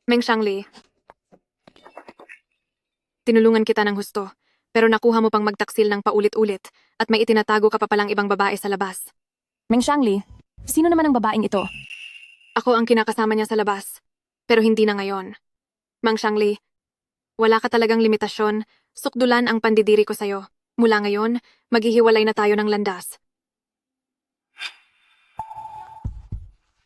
Meng Shangli, tinulungan kita ng husto, pero nakuha mo pang magtaksil ng paulit-ulit at may itinatago ka pa palang ibang babae sa labas. Meng Shangli, sino naman ang babaeng ito? Ako ang kinakasama niya sa labas, pero hindi na ngayon. Mang Shangli, wala ka talagang limitasyon, sukdulan ang pandidiri ko sa'yo. Mula ngayon, maghihiwalay na tayo ng landas.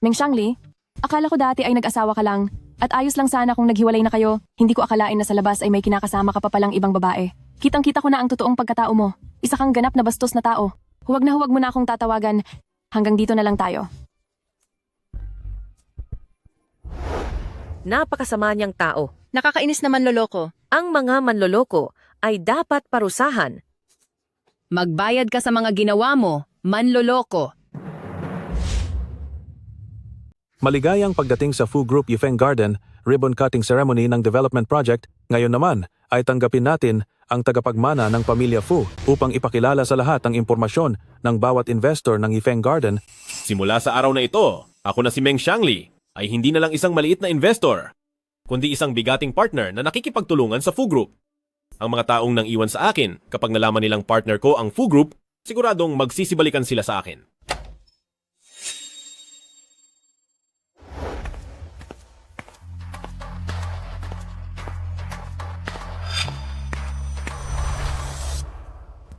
Meng Shangli, akala ko dati ay nag-asawa ka lang. At ayos lang sana kung naghiwalay na kayo. Hindi ko akalain na sa labas ay may kinakasama ka pa palang ibang babae. Kitang-kita ko na ang totoong pagkatao mo. Isa kang ganap na bastos na tao. Huwag mo na akong tatawagan. Hanggang dito na lang tayo. Napakasama niyang tao. Nakakainis na manloloko. Ang mga manloloko ay dapat parusahan. Magbayad ka sa mga ginawa mo, manloloko. Maligayang pagdating sa Fu Group Yifeng Garden ribbon cutting ceremony ng development project. Ngayon naman ay tanggapin natin ang tagapagmana ng pamilya Fu upang ipakilala sa lahat ang impormasyon ng bawat investor ng Yifeng Garden. Simula sa araw na ito, ako na si Meng Xiangli ay hindi na lang isang maliit na investor, kundi isang bigating partner na nakikipagtulungan sa Fu Group. Ang mga taong nang iwan sa akin kapag nalaman nilang partner ko ang Fu Group, siguradong magsisibalikan sila sa akin.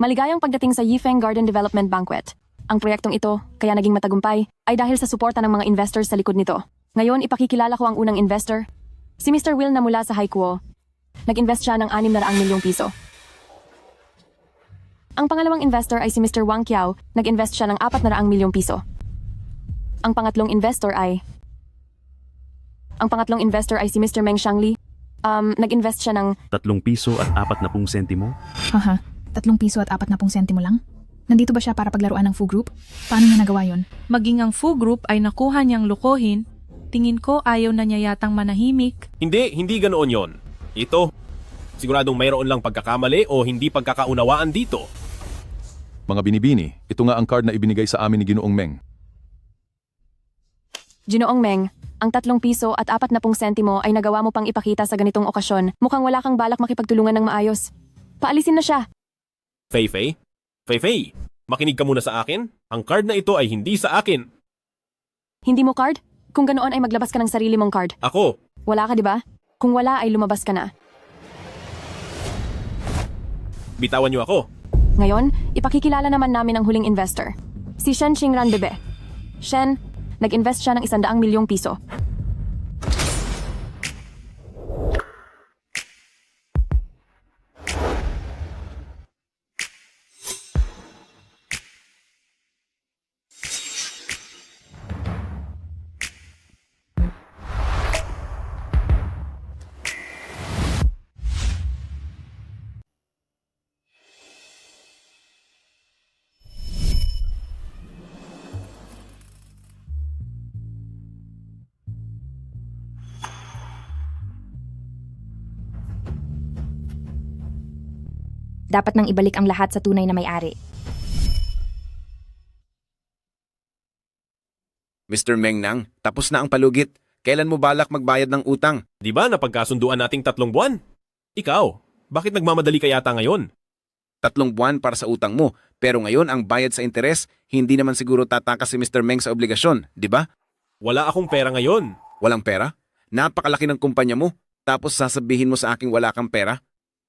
Maligayang pagdating sa Yifeng Garden Development Banquet. Ang proyektong ito, kaya naging matagumpay, ay dahil sa suporta ng mga investors sa likod nito. Ngayon, ipakikilala ko ang unang investor, si Mr. Will na mula sa Haikuo. Nag-invest siya ng 600 milyong piso. Ang pangalawang investor ay si Mr. Wang Qiao, nag-invest siya ng 400 milyong piso. Ang pangatlong investor ay si Mr. Meng Xiangli. Nag-invest siya ng 3 piso at 40 sentimo? Haha, 3 piso at 40 sentimo lang? Nandito ba siya para paglaruan ng Fu Group? Paano niya nagawa yun? Maging ang Fu Group ay nakuha niyang lukohin, tingin ko ayaw na niya yatang manahimik. Hindi ganoon yon. Ito, siguradong mayroon lang pagkakamali o hindi pagkakaunawaan dito. Mga binibini, ito nga ang card na ibinigay sa amin ni Ginoong Meng. Ginoong Meng, ang 3 piso at 40 sentimo ay nagawa mo pang ipakita sa ganitong okasyon. Mukhang wala kang balak makipagtulungan ng maayos. Paalisin na siya. Fei, makinig ka muna sa akin. Ang card na ito ay hindi sa akin. Hindi mo card? Kung ganoon ay maglabas ka ng sarili mong card. Ako. Wala ka, di ba? Kung wala ay lumabas ka na. Bitawan niyo ako. Ngayon, ipakikilala naman namin ang huling investor. Si Shen Qingran Bebe. Shen, nag-invest siya ng 100 milyong piso. Dapat nang ibalik ang lahat sa tunay na may-ari. Mr. Meng Nang, tapos na ang palugit. Kailan mo balak magbayad ng utang? Di ba napagkasunduan nating 3 buwan? Ikaw, bakit nagmamadali ka yata ngayon? 3 buwan para sa utang mo, pero ngayon ang bayad sa interes, hindi naman siguro tatakas si Mr. Meng sa obligasyon, di ba? Wala akong pera ngayon. Walang pera? Napakalaki ng kumpanya mo, tapos sasabihin mo sa akin wala kang pera?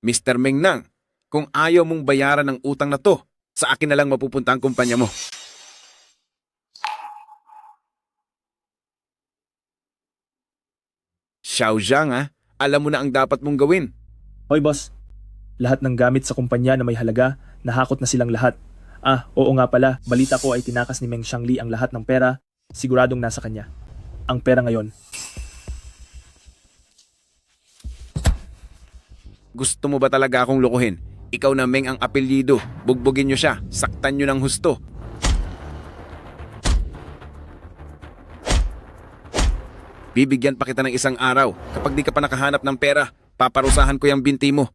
Mr. Meng Nang, kung ayaw mong bayaran ng utang na to, sa akin na lang mapupunta ang kumpanya mo. Xiao Zhang, alam mo na ang dapat mong gawin. Hoy boss, lahat ng gamit sa kumpanya na may halaga, nahakot na silang lahat. Oo nga pala, balita ko ay tinakas ni Meng Xiangli ang lahat ng pera, siguradong nasa kanya. Ang pera ngayon. Gusto mo ba talaga akong lokohin? Ikaw na Meng ang apelyido, bugbugin nyo siya, saktan nyo ng husto. Bibigyan pa kita ng 1 araw. Kapag di ka pa nakahanap ng pera, paparusahan ko yung binti mo.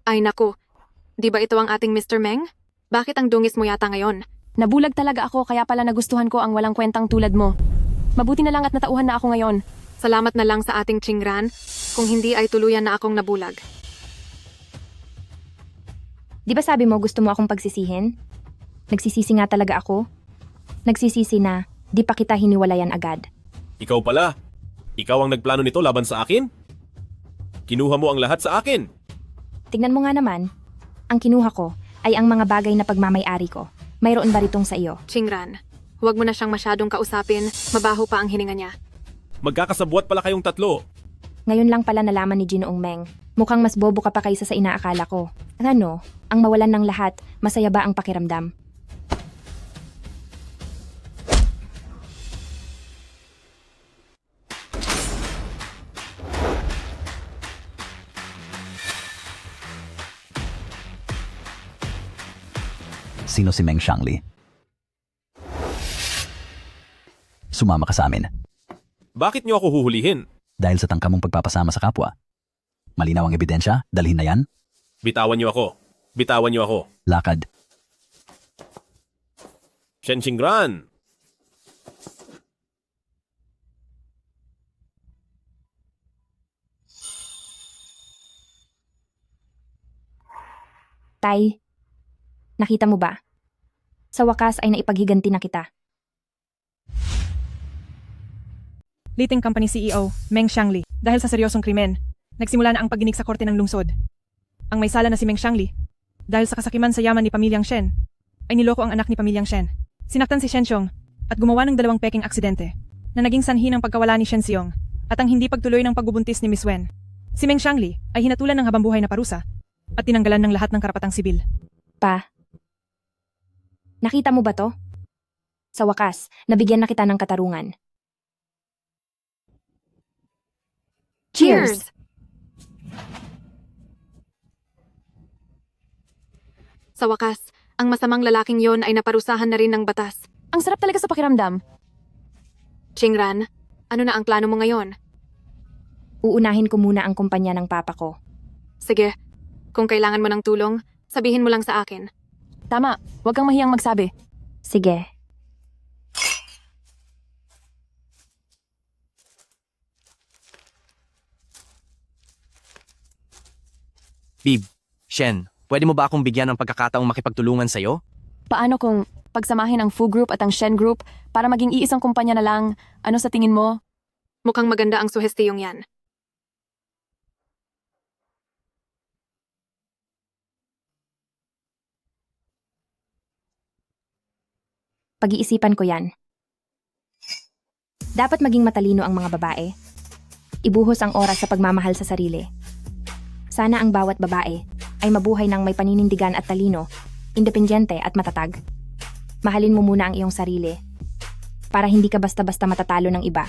Ay naku, di ba ito ang ating Mr. Meng? Bakit ang dungis mo yata ngayon? Nabulag talaga ako kaya pala nagustuhan ko ang walang kwentang tulad mo. Mabuti na lang at natauhan na ako ngayon. Salamat na lang sa ating Qingran, kung hindi ay tuluyan na akong nabulag. Di ba sabi mo gusto mo akong pagsisihin? Nagsisisi nga talaga ako. Nagsisisi na, di pa kita hiniwalayan agad. Ikaw pala. Ikaw ang nagplano nito laban sa akin? Kinuha mo ang lahat sa akin. Tignan mo nga naman. Ang kinuha ko ay ang mga bagay na pagmamay-ari ko. Mayroon ba ritong sa iyo? Qingran, huwag mo na siyang masyadong kausapin, mabaho pa ang hininga niya. Magkakasabwat pala kayong 3. Ngayon lang pala nalaman ni Ginoong Meng. Mukhang mas bobo ka pa kaysa sa inaakala ko. Ano, ang mawalan ng lahat, masaya ba ang pakiramdam? Sino si Meng Xiangli? Sumama ka sa amin. Bakit niyo ako huhulihin? Dahil sa tangka mong pagpapasama sa kapwa. Malinaw ang ebidensya, dalhin na yan. Bitawan niyo ako. Bitawan niyo ako. Lakad. Shen Qingran! Tay, nakita mo ba? Sa wakas ay naipaghiganti na kita. Leading Company CEO, Meng Xiangli, dahil sa seryosong krimen, nagsimula na ang pagdinig sa korte ng lungsod. Ang may sala na si Meng Xiangli, dahil sa kasakiman sa yaman ni Pamilyang Shen, ay niloko ang anak ni Pamilyang Shen. Sinaktan si Shen Xiong at gumawa ng 2 peking aksidente na naging sanhi ng pagkawala ni Shen Xiong at ang hindi pagtuloy ng pagbubuntis ni Miss Wen. Si Meng Xiangli ay hinatulan ng habambuhay na parusa at tinanggalan ng lahat ng karapatang sibil. Pa, nakita mo ba to? Sa wakas, nabigyan na kita ng katarungan. Cheers! Sa wakas, ang masamang lalaking yon ay naparusahan na rin ng batas. Ang sarap talaga sa pakiramdam. Qingran, ano na ang plano mo ngayon? Uunahin ko muna ang kumpanya ng papa ko. Sige, kung kailangan mo ng tulong, sabihin mo lang sa akin. Tama, huwag kang mahiyang magsabi. Sige. Bib, Shen, pwede mo ba akong bigyan ng pagkakataong makipagtulungan sa'yo? Paano kung pagsamahin ang Fu Group at ang Shen Group para maging iisang kumpanya na lang? Ano sa tingin mo? Mukhang maganda ang suhestiyong yan. Pag-iisipan ko yan. Dapat maging matalino ang mga babae. Ibuhos ang oras sa pagmamahal sa sarili. Sana ang bawat babae ay mabuhay ng may paninindigan at talino, independyente at matatag. Mahalin mo muna ang iyong sarili para hindi ka basta-basta matatalo ng iba.